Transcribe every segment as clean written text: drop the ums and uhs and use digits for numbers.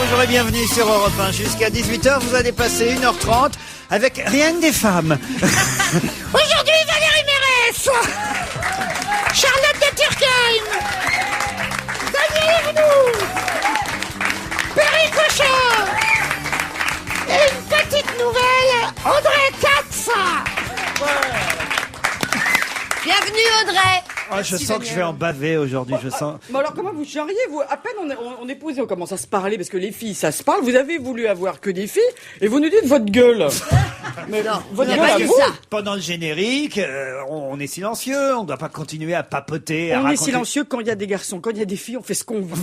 bonjour et bienvenue sur Europe 1. Jusqu'à 18h, vous allez passer 1h30 avec rien que des femmes. Aujourd'hui, Valérie Mérès, Charlotte de Turckheim, Daniel Evenou, Perry Cochon et une petite nouvelle, Audrey Katz. Bienvenue Audrey. Oh, je sens que je vais en baver aujourd'hui, je sens. Bon alors comment vous charriez vous? À peine on est posé, on commence à se parler parce que les filles ça se parle. Vous avez voulu avoir que des filles et vous nous dites votre gueule. Mais non, votre on gueule n'a à pas dit vous. ça. Pendant le générique, on est silencieux, on ne doit pas continuer à papoter, à On est raconter. silencieux quand il y a des garçons, quand il y a des filles, on fait ce qu'on veut.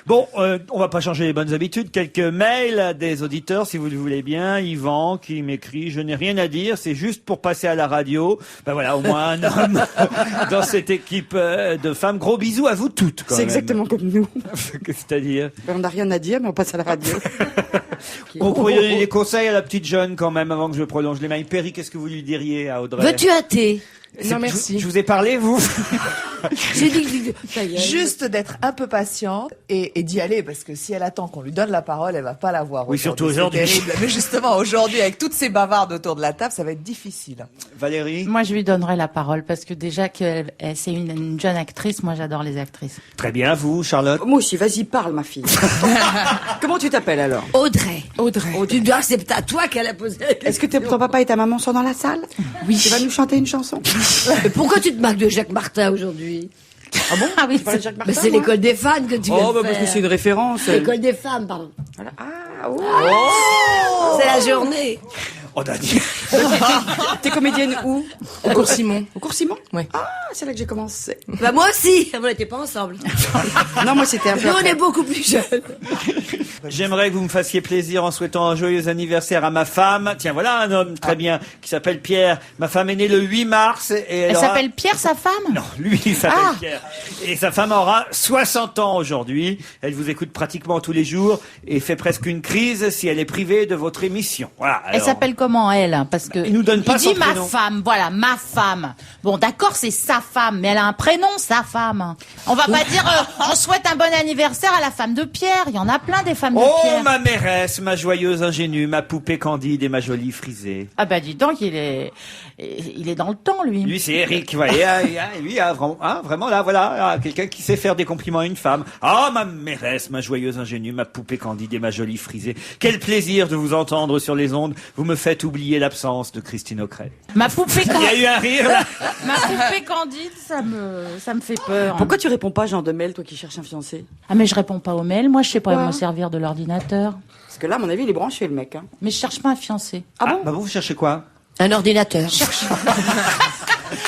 Bon, on va pas changer les bonnes habitudes. Quelques mails des auditeurs, si vous le voulez bien. Yvan qui m'écrit: je n'ai rien à dire, c'est juste pour passer à la radio. Ben voilà, au moins un homme dans cette équipe de femmes. Gros bisous à vous toutes. C'est exactement comme nous. C'est-à-dire, On n'a rien à dire, mais on passe à la radio. on pourrait donner des conseils à la petite jeune quand même avant que je prolonge les mails. Perry, qu'est-ce que vous lui diriez à Audrey? Veux-tu un thé? Non, merci. Je vous ai parlé, vous. J'ai dit que ça y est. Juste d'être un peu patiente et d'y aller, parce que si elle attend qu'on lui donne la parole, elle va pas l'avoir. Oui, surtout aujourd'hui. C'est terrible. Mais justement, aujourd'hui, avec toutes ces bavardes autour de la table, ça va être difficile. Valérie? Moi, je lui donnerai la parole parce que déjà que c'est une jeune actrice, moi j'adore les actrices. Très bien, vous, Charlotte? Moi aussi, vas-y, parle ma fille. Comment tu t'appelles alors? Audrey. Audrey. Tu dois, c'est à toi qu'elle a posé la question. Est-ce que ton papa et ta maman sont dans la salle? Oui. Tu vas nous chanter une chanson? Mais pourquoi tu te moques de Jacques Martin aujourd'hui? Ah bon? Ah oui, Tu parles de Jacques Martin, Mais c'est moi l'école des fans que tu viens Oh, de bah parce que faire. c'est une référence. L'école des femmes, pardon. Voilà. Ah, oh. C'est la journée. On a dit. T'es comédienne où? Au cours Simon. Au cours Simon? Ouais. Ah, c'est là que j'ai commencé. Bah moi aussi, on n'était pas ensemble. Non, moi c'était un peu Nous on après. est beaucoup plus jeunes. J'aimerais que vous me fassiez plaisir en souhaitant un joyeux anniversaire à ma femme. Tiens, voilà un homme très bien qui s'appelle Pierre. Ma femme est née le 8 mars et Elle aura- s'appelle Pierre, sa femme? Non, lui, il s'appelle Ah. Pierre. Et sa femme aura 60 ans aujourd'hui. Elle vous écoute pratiquement tous les jours et fait presque une crise si elle est privée de votre émission. Voilà. Elle alors- s'appelle comment, elle? Parce que il nous donne pas il son dit ma prénom. femme, voilà, ma femme. Bon, d'accord, c'est sa femme, mais elle a un prénom, sa femme. On va pas dire, on souhaite un bon anniversaire à la femme de Pierre. Il y en a plein des femmes de Oh, Pierre. ma mairesse, ma joyeuse ingénue, ma poupée candide et ma jolie frisée. Ah bah dis donc, il est dans le temps, lui. Lui, c'est Eric, vous voyez, lui, vraiment, là, voilà, quelqu'un qui sait faire des compliments à une femme. Ah, ma mairesse, ma joyeuse ingénue, ma poupée candide et ma jolie frisée. Quel plaisir de vous entendre sur les ondes. Vous me faites oublier l'absence de Christine O'Crête. Ma poupée Il y a candide, eu un rire, là. ma poupée candide, ça me fait peur. Pourquoi tu réponds pas, Jean Demel, toi qui cherches un fiancé? Ah mais je réponds pas aux mails. Moi, je sais pas Pourquoi me servir de l'ordinateur. Parce que là, à mon avis, il est branché, le mec. Hein. Mais je cherche pas un fiancé. Ah bon? Bah vous cherchez quoi? Un ordinateur.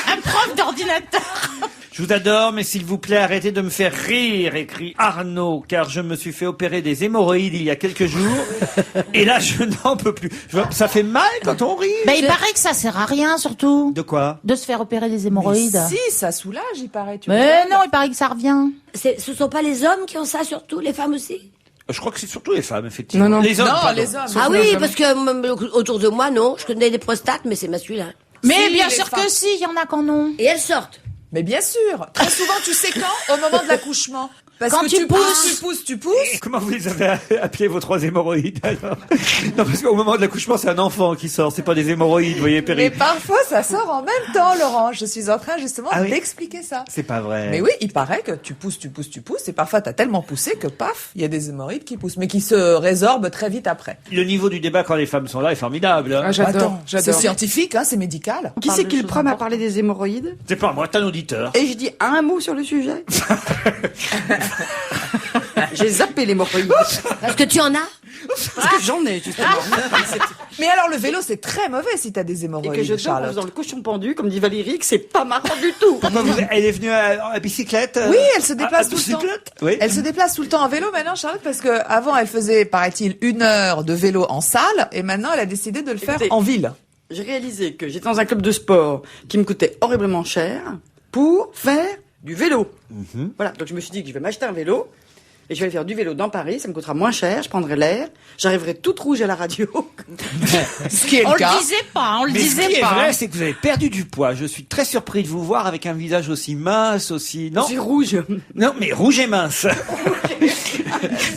Un prof d'ordinateur. Je vous adore, mais s'il vous plaît, arrêtez de me faire rire, écrit Arnaud, car je me suis fait opérer des hémorroïdes il y a quelques jours, et là, je n'en peux plus. Ça fait mal quand on rit. Ben, il paraît que ça sert à rien, surtout. De quoi? De se faire opérer des hémorroïdes. Si, ça soulage, il paraît. Tu Mais rigoles. non, il paraît que ça revient. Ce sont pas les hommes qui ont ça surtout, les femmes aussi? Je crois que c'est surtout les femmes, effectivement. Non, non. Les hommes, Non, pardon. les hommes. Ah oui, parce que autour de moi, non. Je connais des prostates, mais c'est masculin. Mais Si, bien les sûr femmes. que si, il y en a qu'en ont. Et elles sortent. Mais bien sûr. Très souvent, tu sais quand? Au moment de l'accouchement. Parce Quand que tu tu pousses. pousses. Comment vous les avez appelés vos 3 hémorroïdes alors? Non, parce qu'au moment de l'accouchement, c'est un enfant qui sort, c'est pas des hémorroïdes, vous voyez, Mais Perry. parfois, ça sort en même temps, Laurent. Je suis en train justement Ah oui. d'expliquer ça. C'est pas vrai. Mais oui, il paraît que tu pousses, et parfois t'as tellement poussé que paf, il y a des hémorroïdes qui poussent, mais qui se résorbent très vite après. Le niveau du débat quand les femmes sont là est formidable. Hein. Attends, c'est scientifique, hein, c'est médical. Qui parle c'est de qui le choses premier à importantes. parler des hémorroïdes? C'est pas moi, t'es un auditeur. Et je dis un mot sur le sujet. J'ai zappé l'hémorroïde. Parce que tu en as? Parce que j'en ai, justement. Mais alors le vélo, c'est très mauvais si t'as des Et hémorroïdes, que je dors en Charlotte. faisant le cochon pendu, comme dit Valérie, que c'est pas marrant du tout. Pourquoi elle est venue à bicyclette? Oui, elle se déplace à tout le temps. bicyclette Oui. Elle se déplace tout le temps en vélo maintenant, Charlotte, parce que avant elle faisait, paraît-il, 1 heure de vélo en salle, et maintenant elle a décidé de le faire Écoutez, en ville. J'ai réalisé que j'étais dans un club de sport qui me coûtait horriblement cher pour faire du vélo. Voilà, donc je me suis dit que je vais m'acheter un vélo et je vais aller faire du vélo dans Paris, ça me coûtera moins cher, je prendrai l'air, j'arriverai toute rouge à la radio. Ce qui est On le cas. le disait pas, on le Mais ce disait qui est pas. vrai, c'est que vous avez perdu du poids. Je suis très surpris de vous voir avec un visage aussi mince, aussi... Non, C'est rouge. non, mais rouge et mince.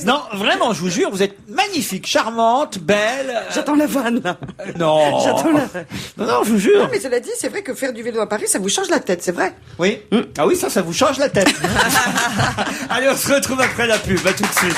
Non, vraiment, je vous jure, vous êtes magnifique, charmante, belle. J'attends la vanne, là. Non. J'attends la... Non, je vous jure. Non, mais cela dit, c'est vrai que faire du vélo à Paris, ça vous change la tête, c'est vrai. Oui. Ah oui, ça vous change la tête. Allez, on se retrouve après la pub. À tout de suite.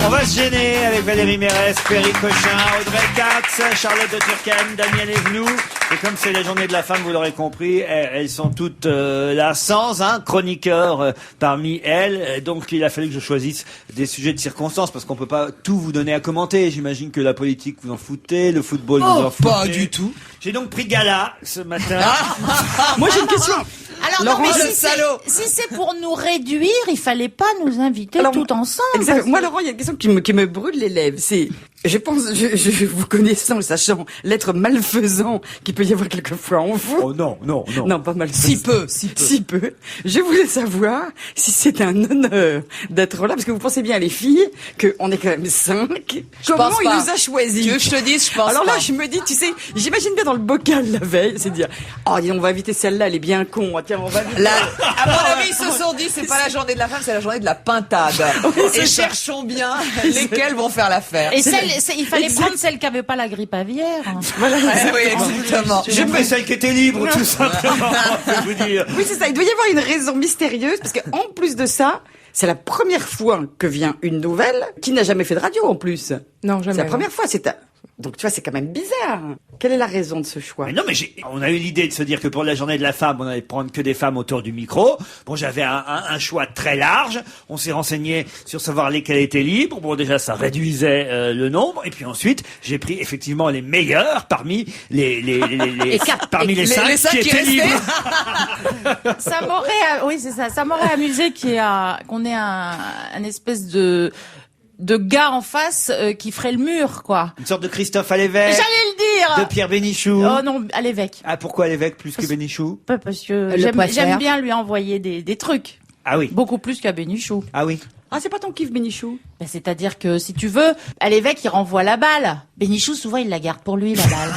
On va se gêner avec Valérie Mérès, Perry Cochin, Audrey Katz, Charlotte de Turckheim, Daniel Evenou. Et comme c'est la journée de la femme, vous l'aurez compris, elles sont toutes là, sans un chroniqueur parmi elles. Donc il a fallu que je choisisse des sujets de circonstance, parce qu'on peut pas tout vous donner à commenter. J'imagine que la politique vous en foutez, le football vous en foutez. Pas du tout. J'ai donc pris Gala ce matin. Moi, j'ai une question. Alors Laurent, non, mais le si c'est pour nous réduire, il fallait pas nous inviter Alors, tout ensemble. Exactement. parce Moi, que- Laurent, il y a une question qui me brûle les lèvres. C'est, je pense, je vous connaissant, sachant l'être malfaisant qu'il peut y avoir quelquefois en vous. Oh non, non, non. Non, pas malfaisant. Si peu, si peu. Si peu. Je voulais savoir si c'est un honneur d'être là, parce que vous pensez bien, les filles, qu'on est quand même 5. Comment pense il pas. nous a choisis? Tu veux que je te dise, je pense Alors là, pas. je me dis, tu sais, j'imagine bien dans le bocal la veille, c'est dire, oh, dis, on va inviter celle-là, elle est bien con. Ah, tiens, on va Là, à mon avis, ils se sont dit, c'est pas la journée de la femme, c'est la journée de la pintade. Et cherchons bien lesquels vont faire l'affaire. Et il fallait prendre celle qui avait pas la grippe aviaire. Voilà. Oui, exactement. J'ai pris celle qui était libre, tout simplement, je vais vous dire. Oui, c'est ça. Il doit y avoir une raison mystérieuse, parce qu'en plus de ça, c'est la première fois que vient une nouvelle qui n'a jamais fait de radio, en plus. Non, C'est jamais. la première fois. Donc, tu vois, c'est quand même bizarre. Quelle est la raison de ce choix? Mais non, mais on a eu l'idée de se dire que pour la journée de la femme, on allait prendre que des femmes autour du micro. Bon, j'avais un choix très large. On s'est renseigné sur savoir lesquelles étaient libres. Bon, déjà, ça réduisait le nombre. Et puis ensuite, j'ai pris effectivement les meilleurs parmi parmi les cinq cinq qui qui étaient restaient. libres. Ça m'aurait, oui, c'est ça. Ça m'aurait amusé qu'on ait un espèce de gars en face qui ferait le mur, quoi. Une sorte de Christophe à l'évêque, J'allais le de dire. Pierre Bénichou. Oh non, à l'évêque. Ah, pourquoi l'évêque plus que Bénichou? Pas parce que Le j'aime poisseur. bien lui envoyer des trucs. Ah oui. Beaucoup plus qu'à Bénichou. Ah oui. Ah, c'est pas ton kiff, Bénichou? Ben, c'est-à-dire que si tu veux, à l'évêque, il renvoie la balle. Bénichou, souvent, il la garde pour lui, la balle.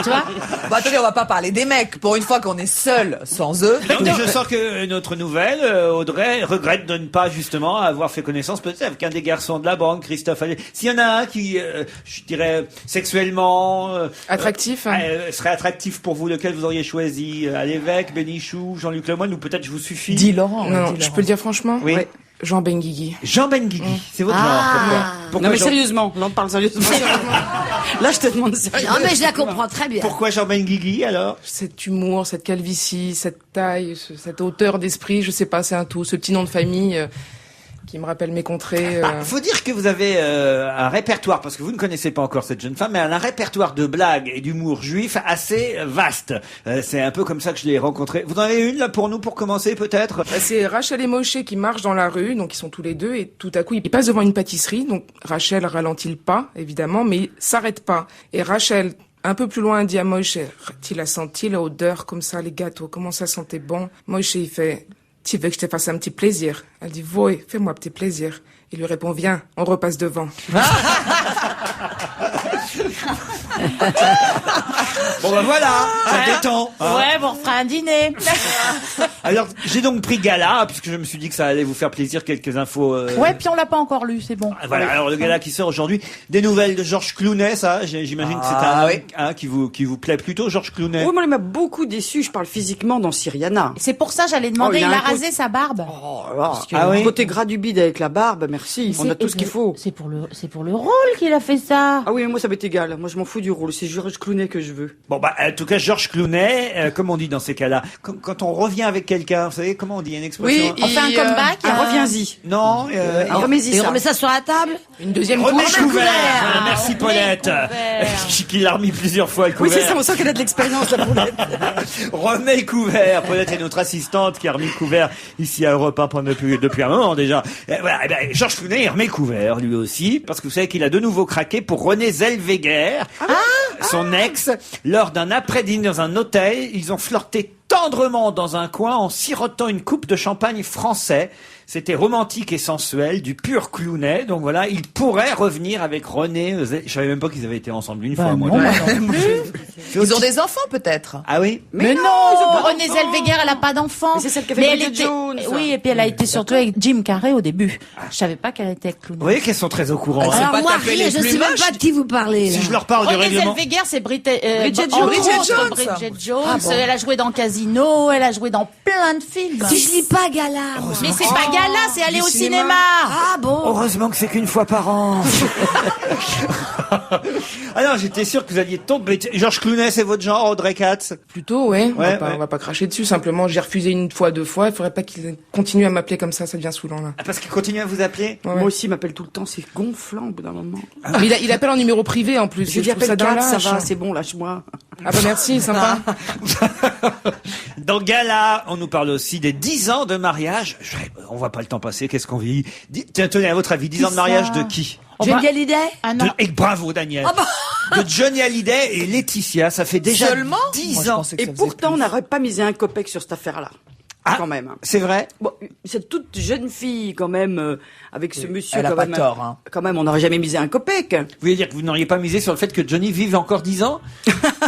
Tu vois? Bon, attendez, on va pas parler des mecs. Pour une fois qu'on est seul sans eux. Non, mais je sens que notre nouvelle, Audrey, regrette de ne pas justement avoir fait connaissance peut-être avec un des garçons de la banque, Christophe Allais. S'il y en a un qui, je dirais, sexuellement... Attractif, hein. serait attractif pour vous, lequel vous auriez choisi à l'évêque, Bénichou, Jean-Luc Lemoyne, ou peut-être je vous suffis? Dis Laurent. Non, dis je Laurent. peux le dire franchement. Oui. Ouais. Jean Benguigui. Jean Benguigui, c'est votre genre, pourquoi Non, mais Jean... sérieusement. Là, on parle sérieusement. Là, je te demande sérieux. Non, mais je la comprends très bien. Pourquoi Jean Benguigui, alors? Cet humour, cette calvitie, cette taille, cette hauteur d'esprit, je sais pas, c'est un tout. Ce petit nom de famille qui me rappelle mes contrées. Faut dire que vous avez un répertoire, parce que vous ne connaissez pas encore cette jeune femme, mais un répertoire de blagues et d'humour juif assez vaste. C'est un peu comme ça que je l'ai rencontré. Vous en avez une là pour nous, pour commencer peut-être? C'est Rachel et Moshe qui marchent dans la rue, donc ils sont tous les deux, et tout à coup ils passent devant une pâtisserie, donc Rachel ralentit le pas, évidemment, mais s'arrête pas. Et Rachel, un peu plus loin, dit à Moshe, tu l'as senti l'odeur comme ça, les gâteaux, comment ça sentait bon? Moshe il fait, tu veux que je te fasse un petit plaisir? Elle dit, oui, fais-moi un petit plaisir. Il lui répond, viens, on repasse devant. Bon ben voilà, ça détend. hein. Ouais, bon, on fera un dîner. Alors j'ai donc pris Gala, puisque je me suis dit que ça allait vous faire plaisir, quelques infos. Ouais, puis on l'a pas encore lu, c'est bon. Voilà, alors le Gala qui sort aujourd'hui, des nouvelles de Georges Clooney, ça, j'imagine que c'est Ah, un oui. qui vous plaît plutôt, Georges Clooney. Oui, moi, il m'a beaucoup déçu. Je parle physiquement dans Syriana. C'est pour ça, j'allais demander, Oh, il il a a un rasé sa barbe. Oh, là. Ah oui. Côté gras du bide avec la barbe, merci. On a tout ce qu'il faut. C'est pour le rôle qu'il a fait ça. Ah oui, mais moi, ça m'est égal. Moi, je m'en fous du rôle. C'est Georges Clooney que je veux. Bon bah en tout cas Georges Clooney, comme on dit dans ces cas-là, quand on revient avec quelqu'un, vous savez comment on dit, il y a une expression. On fait un comeback. Ah, reviens-y. Non. Ah, remets-y Et on ça. remet ça sur la table. Une deuxième Remets couche. le couvert. couvert. Merci Remets Paulette. le couvert. Qui l'a remis plusieurs fois le Oui, couvert. c'est ça. On sent qu'elle a de l'expérience, la Paulette. Remets le couvert. Paulette est notre assistante qui a remis le couvert ici à Europe 1 depuis un moment déjà. Et voilà, Georges Clooney il remet le couvert lui aussi, parce que vous savez qu'il a de nouveau craqué pour Renée Zellweger, son ex, lors d'un après-dîner dans un hôtel. Ils ont flirté tendrement dans un coin en sirotant une coupe de champagne français. C'était romantique et sensuel, du pur clounet. Donc voilà, il pourrait revenir avec René. Je savais même pas qu'ils avaient été ensemble une fois. Moi. Non, moi non plus. Ils ont des enfants peut-être. Ah oui. Mais non, ils ont pas Renée d'enfants. Zellweger, elle a pas d'enfant. Mais c'est celle qui a fait Mais elle Bridget était, Jones. oui, et puis elle a été surtout avec Jim Carrey au début. Je savais pas qu'elle était avec Vous Clooney. voyez qu'elles sont très au courant. hein. Alors pas moi, taper rien, les je plus sais même moches. pas de qui vous parlez. Là. Si je leur parle du Renée règlement. Zellweger, c'est Bridget Jones. Jones. Bridget Jones. Elle a joué dans Casino, elle a joué dans plein de films. Si je lis pas Gala. moi. Mais c'est pas gala, c'est aller du au cinéma. cinéma. Ah bon. Heureusement que c'est qu'une fois par an. Ah non, j'étais sûr que vous alliez tomber. Georges Clooney, c'est votre genre, Audrey Katz? Plutôt, ouais. Ouais, On va pas cracher dessus. Simplement, j'ai refusé une fois, 2 fois. Il faudrait pas qu'il continue à m'appeler comme ça devient saoulant, là. Ah, parce qu'il continue à vous appeler? Ouais, Moi ouais. aussi, il m'appelle tout le temps, c'est gonflant au bout d'un moment. Mais il appelle en numéro privé, en plus. Je Je lui trouve ça appelle d'un 4, ça lâche. va, c'est bon, lâche-moi. Ah bah merci, sympa. Dans Gala, on nous parle aussi des 10 ans de mariage. On voit pas le temps passer, qu'est-ce qu'on vit? Tiens, tenez, à votre avis, 10 ans de mariage de qui? Johnny Hallyday. Ah non. Et bravo, Daniel. De Johnny Hallyday et Laetitia, ça fait déjà Seulement 10 ans. Et pourtant, on n'aurait pas misé un copec sur cette affaire-là. Ah, Quand même. c'est vrai? Bon, cette toute jeune fille, quand même, avec ce monsieur, elle a quand pas même. tort, hein. Quand même, on n'aurait jamais misé un copec. Vous voulez dire que vous n'auriez pas misé sur le fait que Johnny vive encore 10 ans?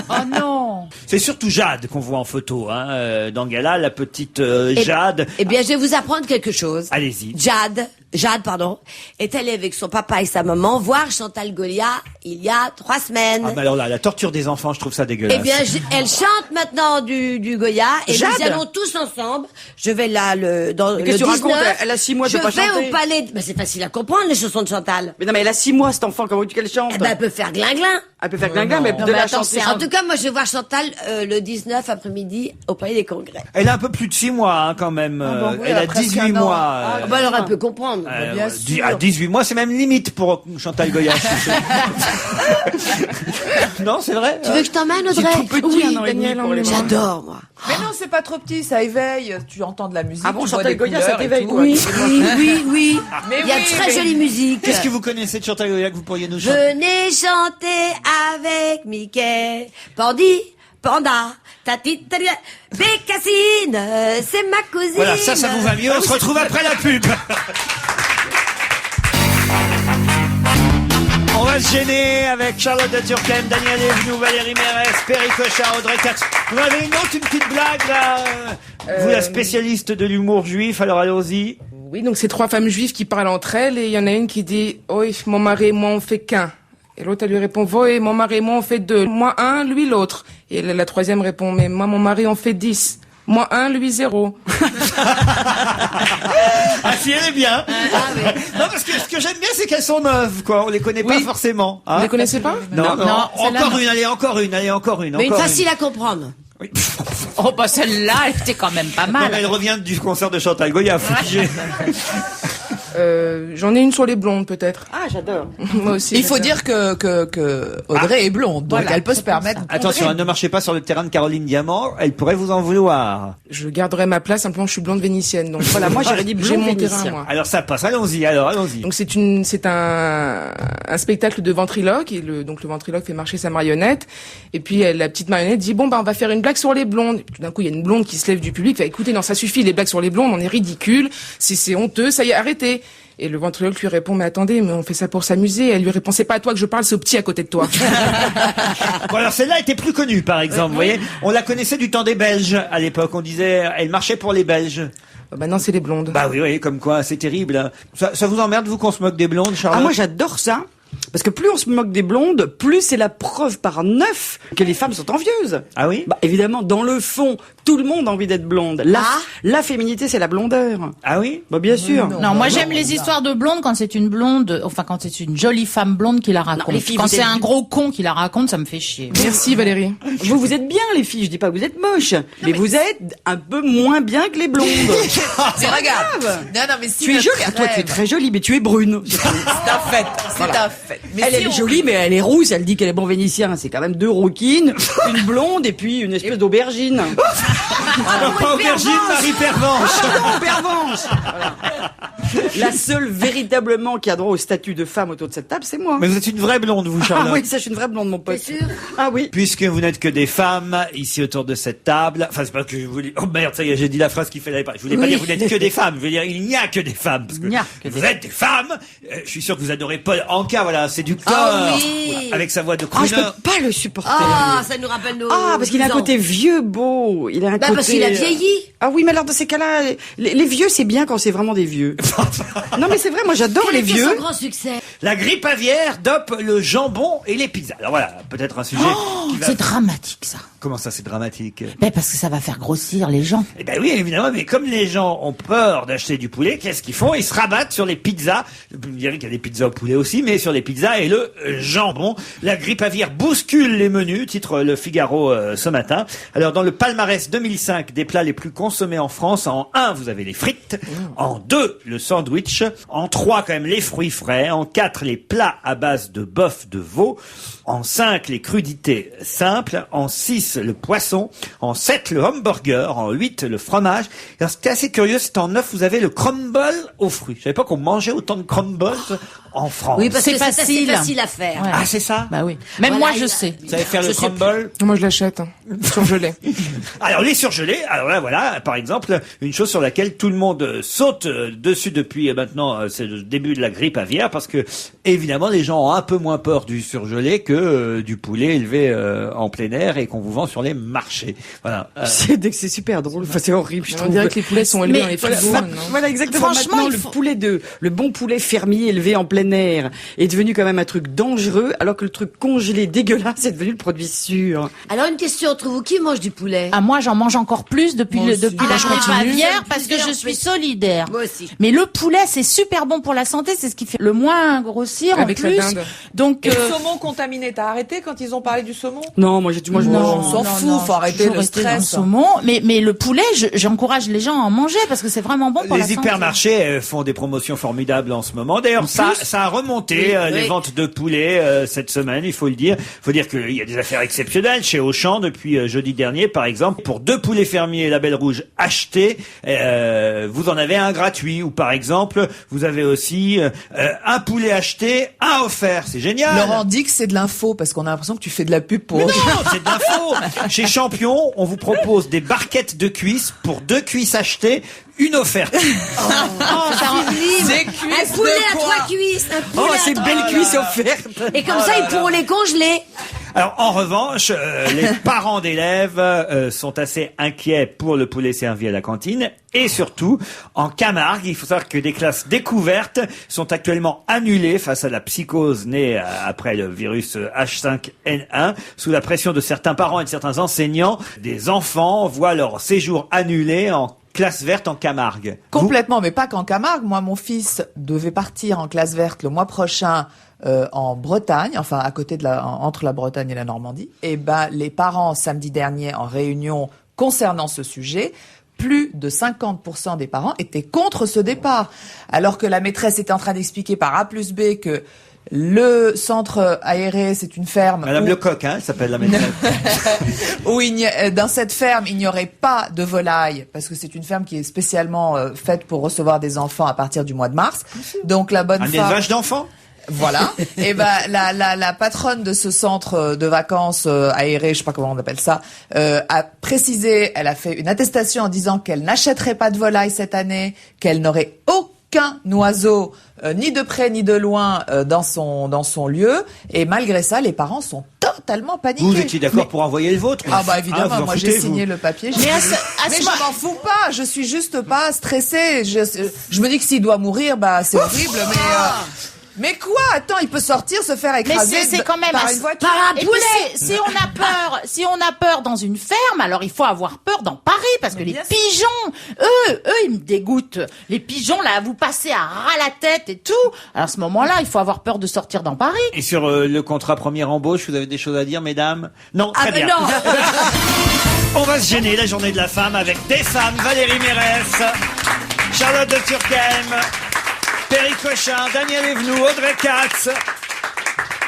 Oh non. C'est surtout Jade qu'on voit en photo, hein, dans Gala, la petite Jade. Eh bien, je vais vous apprendre quelque chose. Allez-y. Jade, est allée avec son papa et sa maman voir Chantal Goya il y a 3 semaines. Ah, mais alors là, la torture des enfants, je trouve ça dégueulasse. Eh bien, elle chante maintenant du Goya et Jade. nous y allons tous ensemble. Je vais dans Mais le qu'est-ce que tu 19. racontes? Elle a 6 mois, Je elle peut pas vais chanter. au palais. Ben, c'est facile à comprendre les chansons de Chantal. Mais non, mais elle a 6 mois, cet enfant, comment veux-tu qu'elle chante? Eh ben, elle peut faire glinglin. Elle peut faire glinglin, mais Non, de mais la attends, chanter. c'est En tout cas, moi, je vais voir Chantal le 19 après-midi au palais des Congrès. Elle a un peu plus de 6 mois, hein, quand même. bon, oui, elle a elle a presque 18 un an. mois. Ah, bah, alors, elle peut comprendre. bien sûr. À 18 mois, c'est même limite pour Chantal Goya. Non, c'est vrai? Tu veux que je t'emmène, Audrey? C'est tout petit, Oui, un an et demi Daniel, pour les emmène-moi. bras. J'adore, moi. Mais non, c'est pas trop petit, ça éveille. Tu entends de la musique. Ah bon, tu vois Chantal des Goya, ça couleurs et t'éveille, tout. toi. Oui. Mais Il y a oui, de très mais- jolie musique. Qu'est-ce que vous connaissez de Chantal Goya que vous pourriez nous chanter? Venez chanter avec Mickey, Pandi, Panda, Tati, Tati, Bécassine, c'est ma cousine. Voilà, ça vous va mieux. On se retrouve après la pub. On va se gêner avec Charlotte de Turckheim, Daniel Evenou, Valérie Mérès, Perry Cochard, Audrey Katz. Vous avez une petite blague là Vous, la spécialiste de l'humour juif, alors allons-y. Oui, donc c'est 3 femmes juives qui parlent entre elles et il y en a une qui dit « Oui, mon mari et moi on fait qu'un ». Et l'autre elle lui répond « Oui, mon mari et moi on fait 2. Moi 1, lui l'autre ». Et la troisième répond « Mais moi mon mari on fait 10. Moi 1, lui 0. Ah si, elle est bien. Non, parce que ce que j'aime bien, c'est qu'elles sont neuves, quoi. On les connaît pas forcément. Hein. Vous les connaissez pas? Non. Non, celle-là, Encore non. une, allez, encore une. Mais une encore facile à comprendre. Oui. Oh bah celle-là, elle était quand même pas Non, mais mal. elle revient du concert de Chantal Goya. Foutigé. J'en ai une sur les blondes peut-être. Ah, j'adore. Moi aussi. Il faut j'adore. dire que Audrey est blonde, donc Voilà, elle peut se c'est pour permettre. Attention, ne marchez pas sur le terrain de Caroline Diamant. Elle pourrait vous en vouloir. Je garderai ma place, simplement je suis blonde vénitienne. Donc Voilà, moi, j'aurais dit j'ai blond mon terrain vénitien. moi. Alors ça passe. Allons-y. Donc c'est un spectacle de ventriloque et donc le ventriloque fait marcher sa marionnette et puis la petite marionnette dit bon bah on va faire une blague sur les blondes. Et puis, tout d'un coup il y a une blonde qui se lève du public, fait écoutez non ça suffit les blagues sur les blondes, on est ridicule, c'est honteux, ça y est arrêtez. Et le ventriloque lui répond mais attendez mais on fait ça pour s'amuser. Elle lui répond c'est pas à toi que je parle, c'est au petit à côté de toi. Bon, alors celle-là était plus connue, par exemple. Vous voyez, on la connaissait du temps des Belges à l'époque. On disait, elle marchait pour les Belges. Maintenant c'est les blondes. Bah oui, comme quoi, c'est terrible. Hein. Ça vous emmerde, vous, qu'on se moque des blondes, Charlotte? Ah, moi, j'adore ça. Parce que plus on se moque des blondes, plus c'est la preuve par 9 que les femmes sont envieuses. Ah oui? Bah, évidemment, dans le fond, tout le monde a envie d'être blonde. La féminité, c'est la blondeur. Ah oui? Bah, bien sûr. Non, moi j'aime les histoires de blondes quand c'est une blonde, enfin quand c'est une jolie femme blonde qui la raconte. les filles, Quand vous c'est êtes- un gros con qui la raconte, ça me fait chier. Merci Valérie. Vous êtes bien, les filles. Je dis pas que vous êtes moches. Mais vous êtes un peu moins bien que les blondes. Mais regarde. Non, mais si Tu es notre jolie. Ah, toi, tu es rêve- très jolie, mais tu es brune. C'est un fait. C'est un fait. Mais Elle si est on- jolie, mais elle est rousse. Elle dit qu'elle est bon vénitien. C'est quand même 2 rouquines, une blonde et puis une espèce d'aubergine. Alors, pas aubergine, Marie Pervenche. Pardon, pervenche. La seule véritablement qui a droit au statut de femme autour de cette table, c'est moi. Mais vous êtes une vraie blonde, vous, Charlotte. Ah oui, ça, je suis une vraie blonde, mon pote. T'es sûr? Ah oui. Puisque vous n'êtes que des femmes ici autour de cette table. Enfin, c'est pas que je voulais. Oh merde, ça y est, j'ai dit la phrase qu'il fallait pas. Je voulais pas dire vous n'êtes que des femmes. Je veux dire il n'y a que des femmes. Parce que Il n'y a que vous des êtes des femmes. Je suis sûr que vous adorez Paul Anka. Voilà, c'est du cœur. Ah oui. Voilà, avec sa voix de Ah, je crooner. peux pas le supporter. Ah, ça nous rappelle nos. Ah, parce qu'il a un 10 ans. côté vieux beau. Il a un côté. Parce qu'il a vieilli. Ah oui, mais alors dans ces cas-là, les vieux, c'est bien quand c'est vraiment des vieux. Non, mais c'est vrai, moi j'adore Quel les était son vieux. grand succès? La grippe aviaire dope le jambon et les pizzas. Alors voilà, peut-être un sujet qui va... C'est dramatique, ça. Comment ça, c'est dramatique? Ben, parce que ça va faire grossir les gens. Eh ben oui, évidemment, mais comme les gens ont peur d'acheter du poulet, qu'est-ce qu'ils font? Ils se rabattent sur les pizzas. Vous me direz qu'il y a des pizzas au poulet aussi, mais sur les pizzas et le jambon. La grippe aviaire bouscule les menus, titre Le Figaro ce matin. Alors, dans le palmarès 2005 des plats les plus consommés en France, en 1, vous avez les frites. En 2, le sandwich. En 3, quand même, les fruits frais. En 4, les plats à base de bœuf, de veau. En 5, les crudités simples. En 6, le poisson. En 7, le hamburger. En 8, le fromage. Alors, c'était assez curieux. C'est en 9, vous avez le crumble aux fruits. Je savais pas qu'on mangeait autant de crumbles en France. Oui, parce C'est que c'est facile. assez facile à faire. Ouais. Ah, c'est ça? Bah oui. Même Voilà, moi, je il a- sais. Vous savez faire Je le sais crumble? Moi, je l'achète, hein, surgelé. Alors les surgelés, alors là voilà, par exemple, une chose sur laquelle tout le monde saute dessus depuis maintenant, c'est le début de la grippe aviaire, parce que évidemment les gens ont un peu moins peur du surgelé que du poulet élevé en plein air et qu'on vous vend sur les marchés. Voilà. C'est super drôle. Enfin, c'est horrible, je On trouve. dirait que les poulets sont élevés Mais dans les Voilà, frigos, ma- non? voilà, exactement. Franchement, Maintenant, il faut- le bon poulet fermier élevé en plein air est devenu quand même un truc dangereux, alors que le truc congelé dégueulasse est devenu le produit sûr. Alors, une question entre vous, qui mange du poulet? Ah, moi, j'en mange encore plus depuis, Moi aussi. depuis la Ah, grippe continue. aviaire parce que Plusieurs, je suis oui. solidaire. Moi aussi. Mais le poulet, c'est super bon pour la santé, c'est ce qui fait le moins grossir Avec en la plus. dinde. Donc, Et le saumon contaminé, t'as arrêté quand ils ont parlé du saumon? Non, moi, je On non, s'en fout, non, faut arrêter toujours le rester dans le stress. saumon. Mais le poulet, j'encourage les gens à en manger parce que c'est vraiment bon pour la Les santé. hypermarchés font des promotions formidables en ce moment. D'ailleurs, ça a remonté Oui, les oui. ventes de poulet cette semaine, il faut le dire. Il faut dire qu'il y a des affaires exceptionnelles chez Auchan depuis jeudi dernier, par exemple. Pour 2 poulets fermiers Label Rouge achetés, vous en avez un gratuit. Ou par exemple, vous avez aussi un poulet acheté, un offert. C'est génial. Laurent dit que c'est de l'info parce qu'on a l'impression que tu fais de la pub pour. Mais non, c'est de l'info. Chez Champion, on vous propose des barquettes de cuisses pour 2 cuisses achetées, une offerte. Des Un cuisses poulet de à quoi? 3 cuisses. Un poulet Oh, à ces trois- belles cuisses offertes. Et comme ça, ils pourront les congeler. Alors en revanche, les parents d'élèves sont assez inquiets pour le poulet servi à la cantine. Et surtout, en Camargue, il faut savoir que des classes découvertes sont actuellement annulées face à la psychose née après le virus H5N1. Sous la pression de certains parents et de certains enseignants, des enfants voient leur séjour annulé en classe verte en Camargue. Complètement, mais pas qu'en Camargue. Moi, mon fils devait partir en classe verte le mois prochain en Bretagne, enfin à côté de entre la Bretagne et la Normandie. Et ben, les parents samedi dernier en réunion concernant ce sujet, plus de 50% des parents étaient contre ce départ, alors que la maîtresse était en train d'expliquer par A plus B que le centre aéré, c'est une ferme. Madame où- Lecoq, hein, elle s'appelle la maîtresse. où dans cette ferme, il n'y aurait pas de volaille, parce que c'est une ferme qui est spécialement faite pour recevoir des enfants à partir du mois de mars. Donc la bonne Un femme... élevage d'enfants. Voilà. Et ben la patronne de ce centre de vacances aéré, je sais pas comment on appelle ça, a précisé, elle a fait une attestation en disant qu'elle n'achèterait pas de volaille cette année, qu'elle n'aurait aucun oiseau ni de près ni de loin dans son lieu. Et malgré ça, les parents sont totalement paniqués. Vous étiez d'accord pour envoyer le vôtre? Ah bah évidemment, vous en moi j'ai foutez, signé vous. le papier. Mais à Mais ce je moment- m'en fous pas, je suis juste pas stressée. Je me dis que s'il doit mourir, bah c'est horrible, mais quoi? Attends, il peut sortir, se faire Mais écraser c'est quand même par un- une voiture. Par un Et puis, poulet. si on a peur dans une ferme, alors il faut avoir peur dans Paris parce que les pigeons, eux, ils me dégoûtent. Les pigeons là, vous passez à ras la tête et tout. Alors à ce moment-là, il faut avoir peur de sortir dans Paris. Et sur le contrat première embauche, vous avez des choses à dire, mesdames? Non, très bien. non. On va se gêner la journée de la femme avec des femmes, Valérie Mérès, Charlotte de Turckheim, Perry Cochin, Daniel Evenou, Audrey Katz.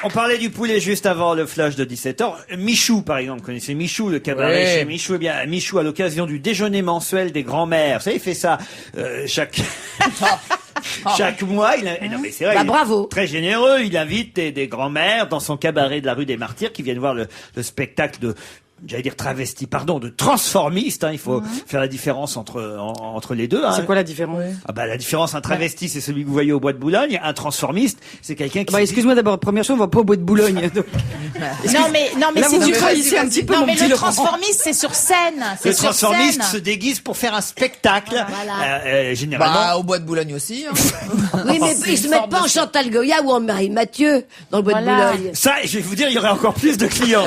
On parlait du poulet juste avant le flash de 17h. Michou, par exemple, vous connaissez Michou, le cabaret Ouais. chez Michou. Eh bien, Michou, à l'occasion du déjeuner mensuel des grands-mères, vous savez, il fait ça chaque... Chaque mois, non mais c'est vrai, Bah, il est bravo. très généreux. Il invite des grands-mères dans son cabaret de la rue des Martyrs qui viennent voir le spectacle de de transformistes, hein. Il faut faire la différence entre les deux, hein. C'est quoi la différence? Ah bah, la différence, un travesti, c'est celui que vous voyez au bois de Boulogne. Un transformiste, c'est quelqu'un qui... Bah, excuse-moi d'abord, première chose, on va pas au bois de Boulogne. Donc, Non mais là, c'est vous du trahissez un petit peu Non mon mais petit le Laurent. transformiste c'est sur scène. Le C'est sur transformiste scène. se déguise pour faire un spectacle. Voilà. Généralement... Bah, au bois de Boulogne aussi. Hein. Oui, mais ils se mettent pas en Chantal Goya ou en Marie Mathieu dans le bois de Voilà. Boulogne. Ça, je vais vous dire, il y aurait encore plus de clients.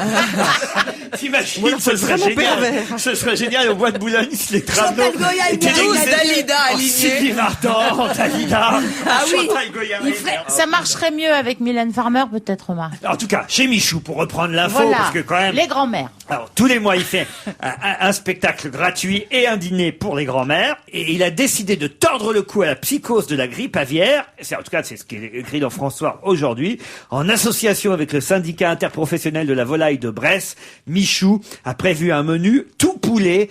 T'imagines, ce serait vraiment génial. pervers. Ce serait génial au bois de Boulogne si les travaux Chantal Goya, étaient il y a déguisés Dalida en alignée. Sylvie Vartan, en Dalida, Ah oui. Chantal Goya. Il ferait- Ça marcherait mieux avec Mylène Farmer peut-être, Marc. En tout cas, chez Michou, pour reprendre l'info, Voilà. parce que quand même... Les grands-mères. Alors, tous les mois, il fait un spectacle gratuit et un dîner pour les grands-mères. Et il a décidé de tordre le cou à la psychose de la grippe aviaire. En tout cas, c'est ce qui est écrit dans François aujourd'hui. En association avec le syndicat interprofessionnel de la volaille de Bresse, Michou a prévu un menu tout poulet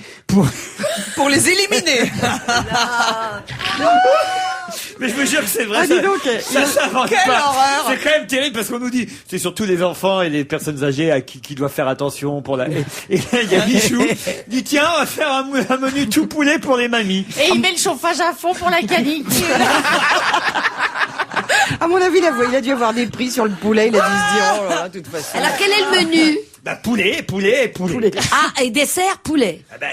Pour les éliminer. Mais je me jure que c'est vrai. Ah, dis donc, ça s'invente quelle pas. horreur. C'est quand même terrible parce qu'on nous dit, c'est surtout les enfants et les personnes âgées à qui doivent faire attention pour la. Et là, il y a Michou qui dit tiens, on va faire un menu tout poulet pour les mamies. Et il met le chauffage à fond pour la canicule. à mon avis, il a dû avoir des prix sur le poulet. Il a dû se dire, oh là là, de toute façon. Alors, quel est le menu? Bah poulet. Ah, et dessert, poulet. Ah bah,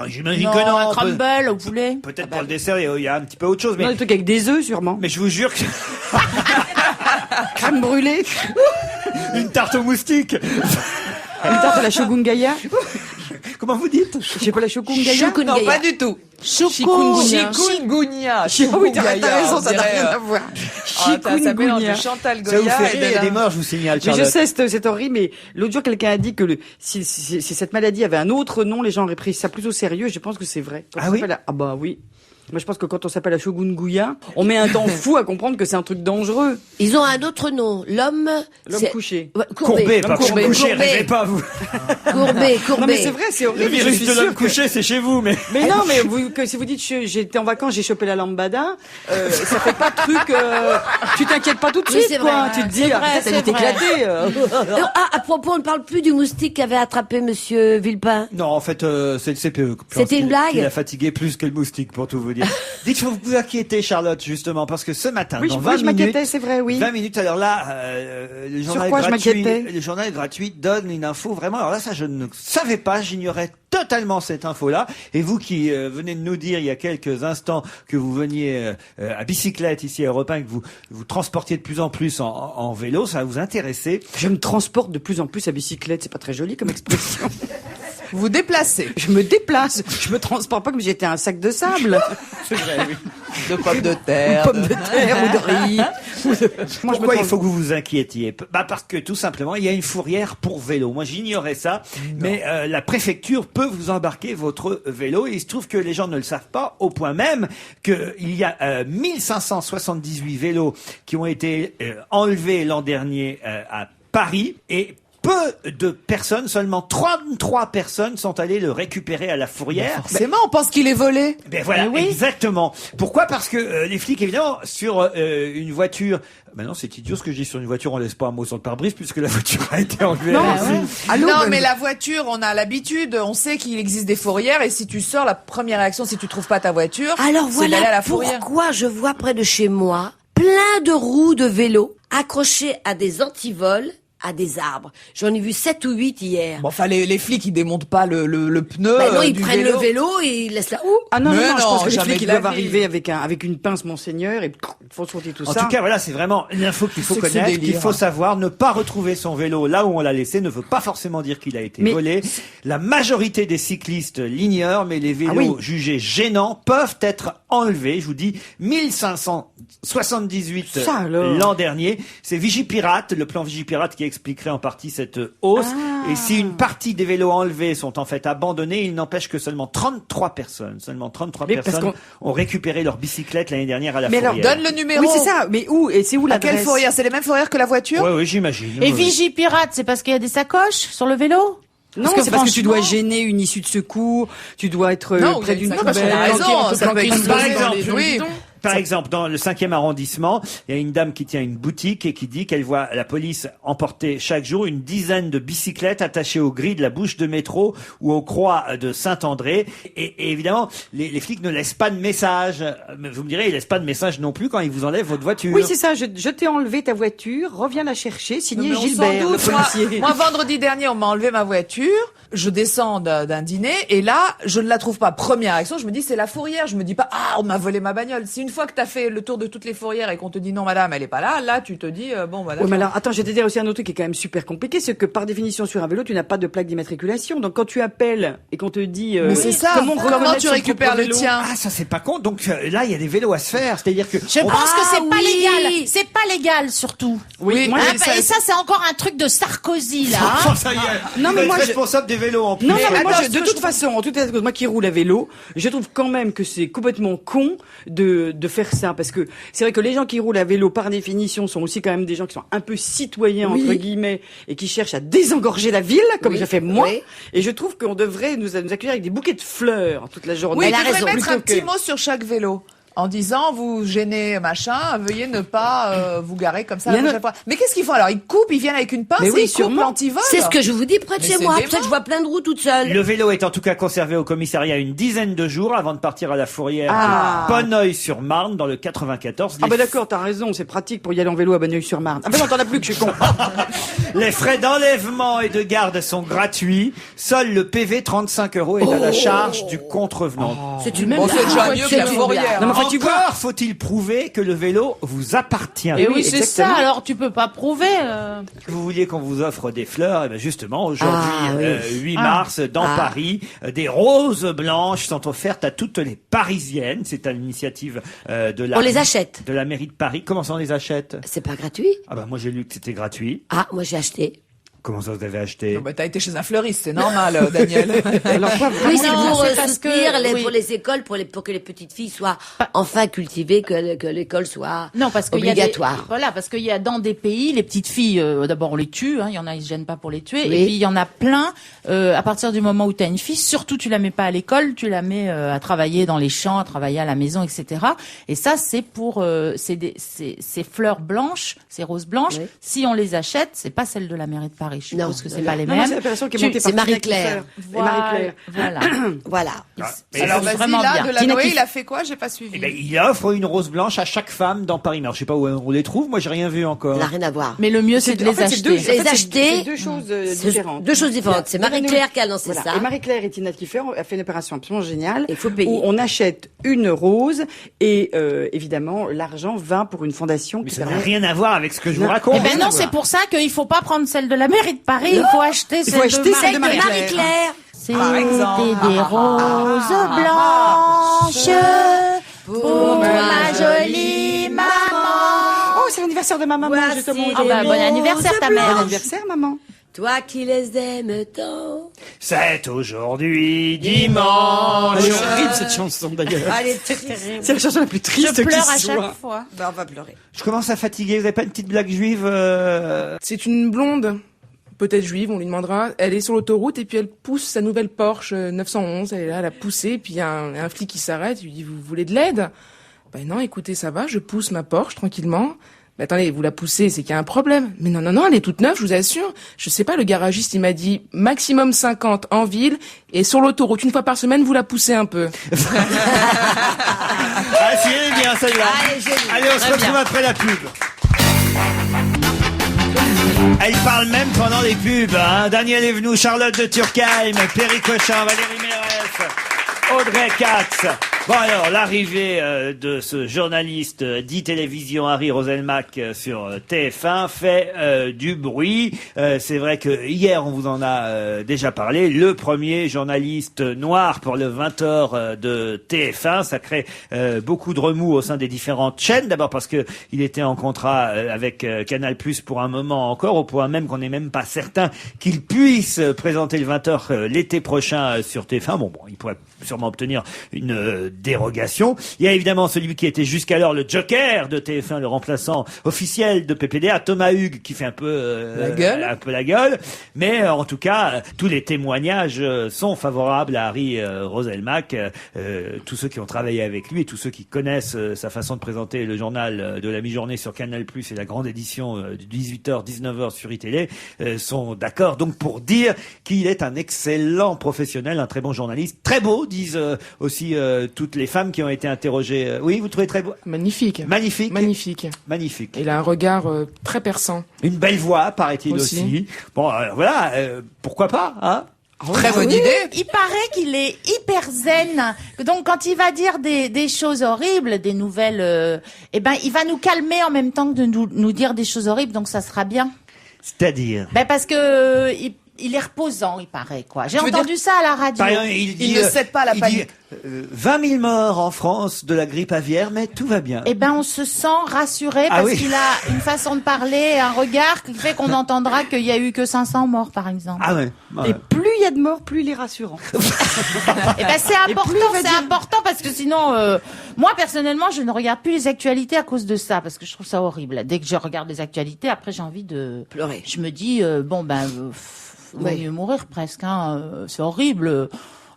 j'imagine Non, que non. un crumble au poulet. Peut-être pour le dessert, il y a un petit peu autre chose, mais. Non, des trucs avec des œufs, sûrement. Mais je vous jure que Crème brûlée. une tarte aux moustiques. Une tarte à la Shogungaïa. Comment vous dites? Je sais pas, la Shogungaïa. Chokungaïa. Non, pas du tout. Chikungunya. Chikungunya. Ah oui, t'as raison, ça n'a rien à voir. Ça mélange de Chantal Ça vous Goya fait et rire, il y a des morts, je vous signale, Mais je Charlotte. sais, c'est horrible, mais l'autre jour, quelqu'un a dit que si cette maladie avait un autre nom, les gens auraient pris ça plus au sérieux, et je pense que c'est vrai. Quand Ah on oui? s'appelle Ah bah oui. Moi, je pense que quand on s'appelle la Shogunguya, on met un temps fou à comprendre que c'est un truc dangereux. Ils ont un autre nom. L'homme c'est- couché. Ouais, Courbé, pas courbé, couché, courbé. rêvez pas, vous. Courbé, courbé. Non, mais c'est vrai, c'est Le horrible. Je virus suis de l'homme sûre que... couché, c'est chez vous, mais. Mais non, mais si vous dites j'étais en vacances, j'ai chopé la lambada, ça fait pas de truc. Tu t'inquiètes pas tout de Oui, suite, c'est quoi. vrai. Tu te dis, C'est ah, vrai, peut-être elle est c'est vrai. éclatée. À propos, on ne parle plus du moustique qu'avait attrapé Monsieur Villepin. Non, en fait, c'est le CPE. Je pense C'était une qu'il- blague qu'il a fatigué plus que le moustique, pour tout vous dire. Dites, faut vous inquiéter, Charlotte, justement, parce que ce matin, Oui, dans je 20 minutes... m'inquiétais, c'est vrai, oui. 20 minutes, alors là, le journal quoi je gratuit, m'inquiétais le journal gratuit donne une info vraiment, alors là, ça, je ne savais pas, j'ignorais totalement cette info-là. Et vous qui venez de nous dire il y a quelques instants que vous veniez à bicyclette ici à Europe 1, que vous transportiez de plus en plus en vélo, ça va vous intéresser. Je me transporte de plus en plus à bicyclette, c'est pas très joli comme expression. Vous déplacez. Je me déplace, je me transporte pas comme si j'étais un sac de sable, C'est vrai, oui. De pommes de ou terre. de pommes de terre ou de riz. Moi, Pourquoi il faut que vous vous inquiétiez? Bah parce que tout simplement, il y a une fourrière pour vélo. Moi, j'ignorais ça, mais la préfecture peut vous embarquer votre vélo. Et il se trouve que les gens ne le savent pas, au point même qu'il y a 1578 vélos qui ont été enlevés l'an dernier à Paris et peu de personnes, seulement 33 personnes sont allées le récupérer à la fourrière. Forcément, on pense qu'il est volé. Ben voilà, oui. exactement. Pourquoi? Parce que les flics, évidemment, sur une voiture... Maintenant, c'est idiot ce que je dis sur une voiture, on laisse pas un mot sur le pare-brise puisque la voiture a été enlevée. Non, à la- Allô, Non, mais la voiture, on a l'habitude, on sait qu'il existe des fourrières et si tu sors, la première réaction, si tu trouves pas ta voiture, Alors c'est d'aller à voilà la fourrière. pourquoi je vois près de chez moi plein de roues de vélo accrochées à des antivols, à des arbres. J'en ai vu 7 ou 8 hier. Bon, enfin, les flics, ils démontent pas le pneu. Bah non, ils du prennent vélo. le vélo et ils laissent la roue. Ah non, Mais non, non, je non, pense que les jamais flics de ils la doivent vie. arriver avec une pince Monseigneur et il faut sortir tout En ça. tout cas, voilà, c'est vraiment une info qu'il faut C'est que ce connaître, délire. qu'il faut savoir. Ne pas retrouver son vélo là où on l'a laissé ne veut pas forcément dire qu'il a été Mais- volé. La majorité des cyclistes l'ignorent, mais les vélos Ah oui. jugés gênants peuvent être enlevés. Je vous dis, 1578 Ça, alors. l'an dernier. C'est Vigipirate, le plan Vigipirate qui expliquerait en partie cette hausse. Ah. Et si une partie des vélos enlevés sont en fait abandonnés, il n'empêche que seulement 33 personnes Mais parce personnes qu'on- ont récupéré leur bicyclette l'année dernière à la Mais alors, fourrière. Donne le numéro. Oui, c'est ça. Mais où? Et c'est où À quelle l'adresse? fourrière? C'est les mêmes fourrières que la voiture? Oui, oui, j'imagine. Et Oui, oui. Vigipirate, c'est parce qu'il y a des sacoches sur le vélo? Non, c'est parce que tu dois gêner une issue de secours, tu dois être Non, près il y a d'une une- parce qu'on a poubelle. raison, ça peut être Par dans les- exemple, oui. Par exemple, dans le 5e arrondissement, il y a une dame qui tient une boutique et qui dit qu'elle voit la police emporter chaque jour une dizaine de bicyclettes attachées aux grilles de la bouche de métro ou aux croix de Saint-André. Et évidemment, les flics ne laissent pas de message. Vous me direz, ils laissent pas de message non plus quand ils vous enlèvent votre voiture. Oui, c'est ça. Je t'ai enlevé ta voiture. Reviens la chercher. Signé Mais on Gilbert, s'en le doute. policier. Moi, vendredi dernier, on m'a enlevé ma voiture. Je descends d'un dîner et là, je ne la trouve pas. Première réaction, je me dis c'est la fourrière. Je me dis pas on m'a volé ma bagnole. Si une fois que t'as fait le tour de toutes les fourrières et qu'on te dit non madame, elle est pas là, là tu te dis bon bah Oui, mais alors, attends, je vais te dire aussi un autre truc qui est quand même super compliqué, c'est que par définition sur un vélo, tu n'as pas de plaque d'immatriculation. Donc quand tu appelles et qu'on te dit mais c'est ça. Comment tu récupères le tien? Ah, ça c'est pas con. Donc là, il y a des vélos à se faire. C'est-à-dire que Je pense que c'est pas légal. C'est pas légal surtout. Oui, moi, Et ça, c'est encore un truc de Sarkozy là. hein. Oh, ça y est. Non, Il mais va moi, être je- responsable des vélos en plus. Non, non, mais attends, moi, ce de que toute façon, en toute façon, moi qui roule à vélo, je trouve quand même que c'est complètement con de faire ça, parce que c'est vrai que les gens qui roulent à vélo, par définition, sont aussi quand même des gens qui sont un peu citoyens, entre guillemets, et qui cherchent à désengorger la ville, comme Oui. je fais moi. Oui. Et je trouve qu'on devrait nous accueillir avec des bouquets de fleurs toute la journée. Oui, Elle a tu devrais raison. mettre un Plutôt petit que- mot sur chaque vélo. En disant, vous gênez, machin, veuillez ne pas vous garer comme ça Il y la en a- prochaine fois. Mais qu'est-ce qu'ils font alors? Ils coupent, ils viennent avec une pince Mais oui, et ils coupent sûrement. l'antivol. C'est ce que je vous dis près de Mais chez c'est moi. dément. Pour ça que je vois plein de roues toutes seules. Le vélo est en tout cas conservé au commissariat une dizaine de jours avant de partir à la fourrière Ah. de Bonneuil-sur-Marne dans le 94. Ah bah d'accord, t'as raison, c'est pratique pour y aller en vélo à Bonneuil-sur-Marne. Ah bah non, t'en as plus que je suis con. Les frais d'enlèvement et de garde sont gratuits. Seul le PV 35 € est à la charge du contrevenant. C'est une Bon, c'est déjà mieux que la une fourrière. Non, mais enfin, tu vois, Encore faut-il prouver que le vélo vous appartient. Et oui, c'est ça. exactement. Alors tu peux pas prouver. Vous vouliez qu'on vous offre des fleurs, et bien justement, aujourd'hui, Ah, oui. 8 mars, dans Ah. Paris, des roses blanches sont offertes à toutes les Parisiennes. C'est à l'initiative de la... On les achète. De la mairie de Paris. Comment ça on les achète? C'est pas gratuit. Ah bah moi j'ai lu que c'était gratuit. Ah, moi j'ai acheté. Comment ça vous avez acheté? Non, bah, t'as été chez un fleuriste, c'est normal, Daniel. alors quoi, Oui, c'est Non, pour c'est parce soutenir que- oui. pour les écoles, pour que les petites filles soient enfin cultivées, que l'école soit Non, parce qu'il y a obligatoire. voilà, parce qu'il y a dans des pays, les petites filles, d'abord on les tue, hein, il y en a, ils se gênent pas pour les tuer, Oui. et puis il y en a plein, à partir du moment où tu as une fille, surtout tu la mets pas à l'école, tu la mets à travailler dans les champs, à travailler à la maison, etc. Et ça, c'est pour, ces fleurs blanches, ces roses blanches, Oui. si on les achète, c'est pas celles de la mairie de Paris, je suppose Non, que c'est non, pas les non, mêmes. c'est l'opération qui est Tu- montée c'est par Marie-Claire. Et Marie-Claire. Voilà. Voilà. Mais Alors c'est vas-y, vraiment là, bien. de la Tina Noé, qui- il a fait quoi? J'ai pas suivi. Eh ben, il offre une rose blanche à chaque femme dans Paris. Mais alors, je sais pas où on les trouve. Moi, j'ai rien vu encore. Ça n'a rien à voir. Mais le mieux, c'est de en les fait, c'est deux- acheter. Les en fait, c'est- acheter, c'est deux choses c'est différentes. deux choses différentes. C'est Il y a- Marie-Claire qui a lancé Voilà. ça. Et Marie-Claire et Tina Kiefer a fait une opération absolument géniale. Il faut payer. Où on achète une rose et évidemment l'argent va pour une fondation Mais qui ça n'a permet. rien à voir avec ce que je vous Non. raconte. Eh ben non, c'est pour ça qu'il faut pas prendre celle de la mairie de Paris, il faut acheter Il celle faut acheter de celle de Marie-Claire. Marie-Claire. C'était Par exemple. des roses blanches pour ma jolie maman. Oh, c'est l'anniversaire de ma maman, Voici justement. Ah bah, bon anniversaire ta Bon mère. anniversaire, maman. Toi qui les aimes tant. C'est aujourd'hui dimanche. Elle est horrible cette chanson d'ailleurs. Allez, terrible. C'est la chanson la plus Je triste pleure qui à soit. chaque fois. Ben, on va pleurer. Je commence à fatiguer. Vous avez pas une petite blague juive C'est une blonde, peut-être juive, on lui demandera. Elle est sur l'autoroute et puis elle pousse sa nouvelle Porsche 911. Elle est là, elle a poussé. Et puis il y a un flic qui s'arrête. Il lui dit, vous voulez de l'aide? Ben non, écoutez, ça va, je pousse ma Porsche tranquillement. Mais attendez, vous la poussez, c'est qu'il y a un problème. Mais non, non, non, elle est toute neuve, je vous assure. Je sais pas, le garagiste, il m'a dit maximum 50 en ville et sur l'autoroute, une fois par semaine, vous la poussez un peu. Ah si, elle est bien celle-là. Allez, génial. Allez, on se retrouve après la pub. Elle parle même pendant les pubs. Hein. Daniel Evenou, Charlotte de Turckheim, Perry Cochin, Valérie Mérès, Audrey Katz. Bon alors, l'arrivée de ce journaliste d'e-télévision Harry Roselmack sur TF1 fait du bruit. C'est vrai que hier, on vous en a déjà parlé. Le premier journaliste noir pour le 20h de TF1. Ça crée beaucoup de remous au sein des différentes chaînes. D'abord parce que il était en contrat avec Canal+ pour un moment encore, au point même qu'on n'est même pas certain qu'il puisse présenter le 20h l'été prochain sur TF1. Bon, il pourrait sûrement obtenir une dérogation. Il y a évidemment celui qui était jusqu'alors le Joker de TF1, le remplaçant officiel de PPDA, Thomas Hugues, qui fait un peu la gueule. Mais en tout cas, tous les témoignages sont favorables à Harry Roselmack. Tous ceux qui ont travaillé avec lui et tous ceux qui connaissent sa façon de présenter le journal de la mi-journée sur Canal+ et la grande édition du 18h-19h sur iTélé sont d'accord donc pour dire qu'il est un excellent professionnel, un très bon journaliste, très beau, disent aussi toutes les femmes qui ont été interrogées. Oui, vous trouvez très beau? Magnifique. Magnifique. Il a un regard très perçant. Une belle voix, paraît-il aussi. Bon, voilà, pourquoi pas, hein? Très bonne idée. Il paraît qu'il est hyper zen. Donc, quand il va dire des choses horribles, des nouvelles, il va nous calmer en même temps que de nous dire des choses horribles. Donc, ça sera bien. C'est-à-dire? Parce que il est reposant, il paraît, quoi. J'ai entendu ça à la radio. Par exemple, il ne cède pas à la panique. 20 000 morts en France de la grippe aviaire, mais tout va bien. On se sent rassuré parce qu'il a une façon de parler, un regard qui fait qu'on entendra qu'il y a eu que 500 morts, par exemple. Ah ouais. Et plus il y a de morts, plus il est rassurant. C'est important parce que sinon, moi personnellement, je ne regarde plus les actualités à cause de ça parce que je trouve ça horrible. Dès que je regarde les actualités, après j'ai envie de pleurer. Je me dis vaut mieux mourir presque. C'est horrible.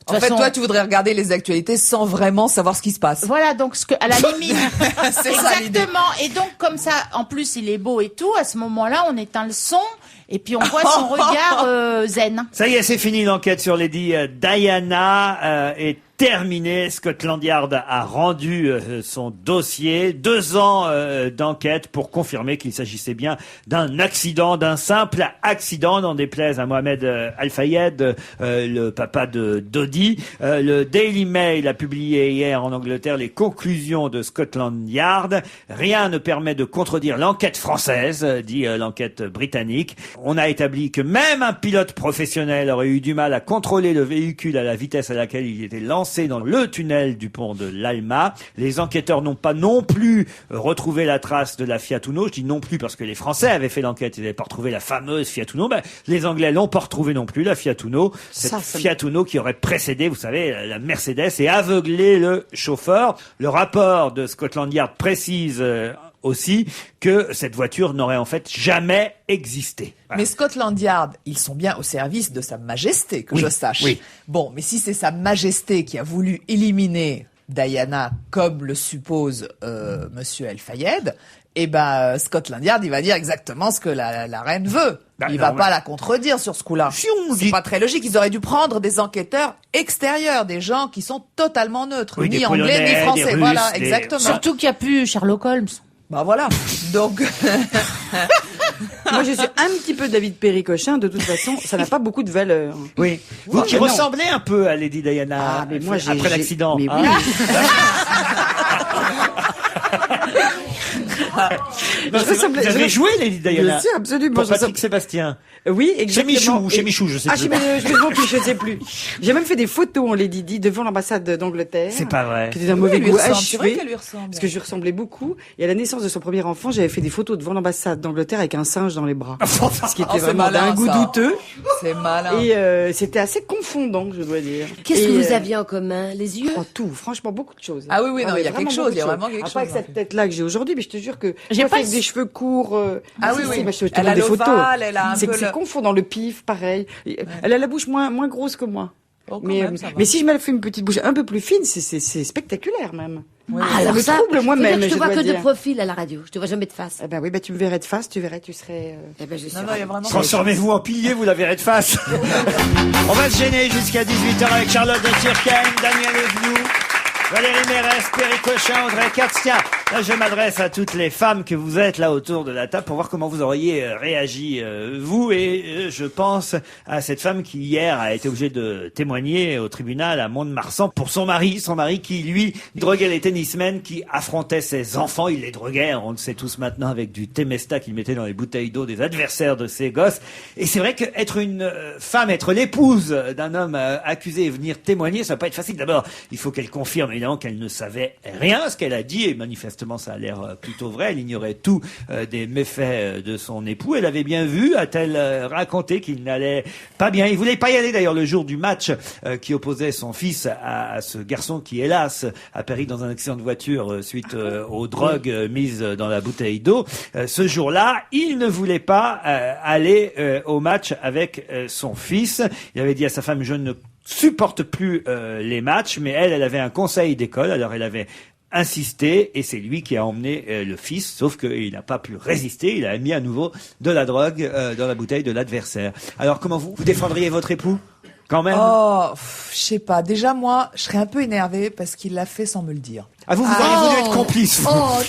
En fait, toi, tu voudrais regarder les actualités sans vraiment savoir ce qui se passe. Voilà, donc à la limite, c'est ça l'idée. Exactement. Et donc comme ça, en plus, il est beau et tout. À ce moment-là, on éteint le son et puis on voit son regard zen. Ça y est, c'est fini l'enquête sur Lady Diana est terminée. Scotland Yard a rendu son dossier. 2 ans d'enquête pour confirmer qu'il s'agissait bien d'un accident, d'un simple accident, n'en déplaise à Mohamed Al-Fayed, le papa de Dodi. Le Daily Mail a publié hier en Angleterre les conclusions de Scotland Yard. Rien ne permet de contredire l'enquête française, dit l'enquête britannique. On a établi que même un pilote professionnel aurait eu du mal à contrôler le véhicule à la vitesse à laquelle il était lancé dans le tunnel du pont de l'Alma. Les enquêteurs n'ont pas non plus retrouvé la trace de la Fiat Uno. Je dis non plus parce que les Français avaient fait l'enquête, ils n'avaient pas retrouvé la fameuse Fiat Uno. Les Anglais l'ont pas retrouvée non plus, la Fiat Uno. Cette Fiat Uno qui aurait précédé, vous savez, la Mercedes et aveuglé le chauffeur. Le rapport de Scotland Yard précise aussi que cette voiture n'aurait en fait jamais existé. Voilà. Mais Scotland Yard, ils sont bien au service de Sa Majesté, que je sache. Oui. Bon, mais si c'est Sa Majesté qui a voulu éliminer Diana, comme le suppose Monsieur Al-Fayed, Scotland Yard, il va dire exactement ce que la reine veut. Il va pas la contredire sur ce coup-là. C'est pas très logique. Ils auraient dû prendre des enquêteurs extérieurs, des gens qui sont totalement neutres, ni anglais ni français. Russes, voilà, exactement. Surtout qu'il n'y a plus Sherlock Holmes. Voilà. Donc. Moi, je suis un petit peu David Péricochin. De toute façon, ça n'a pas beaucoup de valeur. Oui. Vous qui ressemblez un peu à Lady Diana mais moi, après l'accident. Mais oui. Vous avez joué Lady Diana? Bien sûr, absolument. Pour Patrick Sébastien. Oui, exactement. Chez Michou, je sais plus. Je sais plus. J'ai même fait des photos en Lady Di devant l'ambassade d'Angleterre. C'est pas vrai. Qui était d'un mauvais goût achevé. C'est vrai qu'elle lui ressemble. Parce que je lui ressemblais beaucoup. Et à la naissance de son premier enfant, j'avais fait des photos devant l'ambassade d'Angleterre avec un singe dans les bras. Ce qui était vraiment d'un goût douteux. C'est malin. Et c'était assez confondant, je dois dire. Qu'est-ce que vous aviez en commun? Les yeux? Tout, franchement, beaucoup de choses. Ah oui, non, il y a quelque chose, il y a vraiment quelque chose. Pas avec cette tête-là que j'ai aujourd'hui, mais je te jure que j'ai pas avec des cheveux courts. Elle a des photos. Elle a un peu c'est confondant le pif, pareil. Elle a la bouche moins grosse que moi. Mais si je me fais une petite bouche un peu plus fine, c'est spectaculaire même. Oui. Ça me trouble moi-même. Je te vois que dire. de profil à la radio. Je te vois jamais de face. Tu me verrais de face, tu serais. Transformez-vous en pilier, vous la verrez de face. On va se gêner jusqu'à 18h avec Charlotte de Turckheim, Daniel Evenou, Valérie Mérès, Perry Cochin, Audrey Katz. Tiens, là, je m'adresse à toutes les femmes que vous êtes là autour de la table pour voir comment vous auriez réagi, vous. Et je pense à cette femme qui, hier, a été obligée de témoigner au tribunal à Mont-de-Marsan pour son mari qui, lui, droguait les tennismen qui affrontaient ses enfants. Il les droguait, on le sait tous maintenant, avec du Temesta qu'il mettait dans les bouteilles d'eau des adversaires de ses gosses. Et c'est vrai qu'être une femme, être l'épouse d'un homme accusé et venir témoigner, ça va pas être facile. D'abord, il faut qu'elle confirme évidemment qu'elle ne savait rien. Ce qu'elle a dit est manifestement manifestement, ça a l'air plutôt vrai. Elle ignorait tout des méfaits de son époux. Elle avait bien vu, a-t-elle raconté qu'il n'allait pas bien. Il voulait pas y aller d'ailleurs le jour du match qui opposait son fils à ce garçon qui, hélas, a péri dans un accident de voiture suite aux drogues mises dans la bouteille d'eau. Ce jour-là, il ne voulait pas aller au match avec son fils. Il avait dit à sa femme, je ne supporte plus les matchs, mais elle avait un conseil d'école, alors elle avait insisté, et c'est lui qui a emmené le fils, sauf qu'il n'a pas pu résister, il a mis à nouveau de la drogue dans la bouteille de l'adversaire. Alors comment vous défendriez votre épout ? Quand même. Oh, je sais pas. Déjà, moi, je serais un peu énervée parce qu'il l'a fait sans me le dire. Ah, vous auriez voulu être complice, vous. Oh,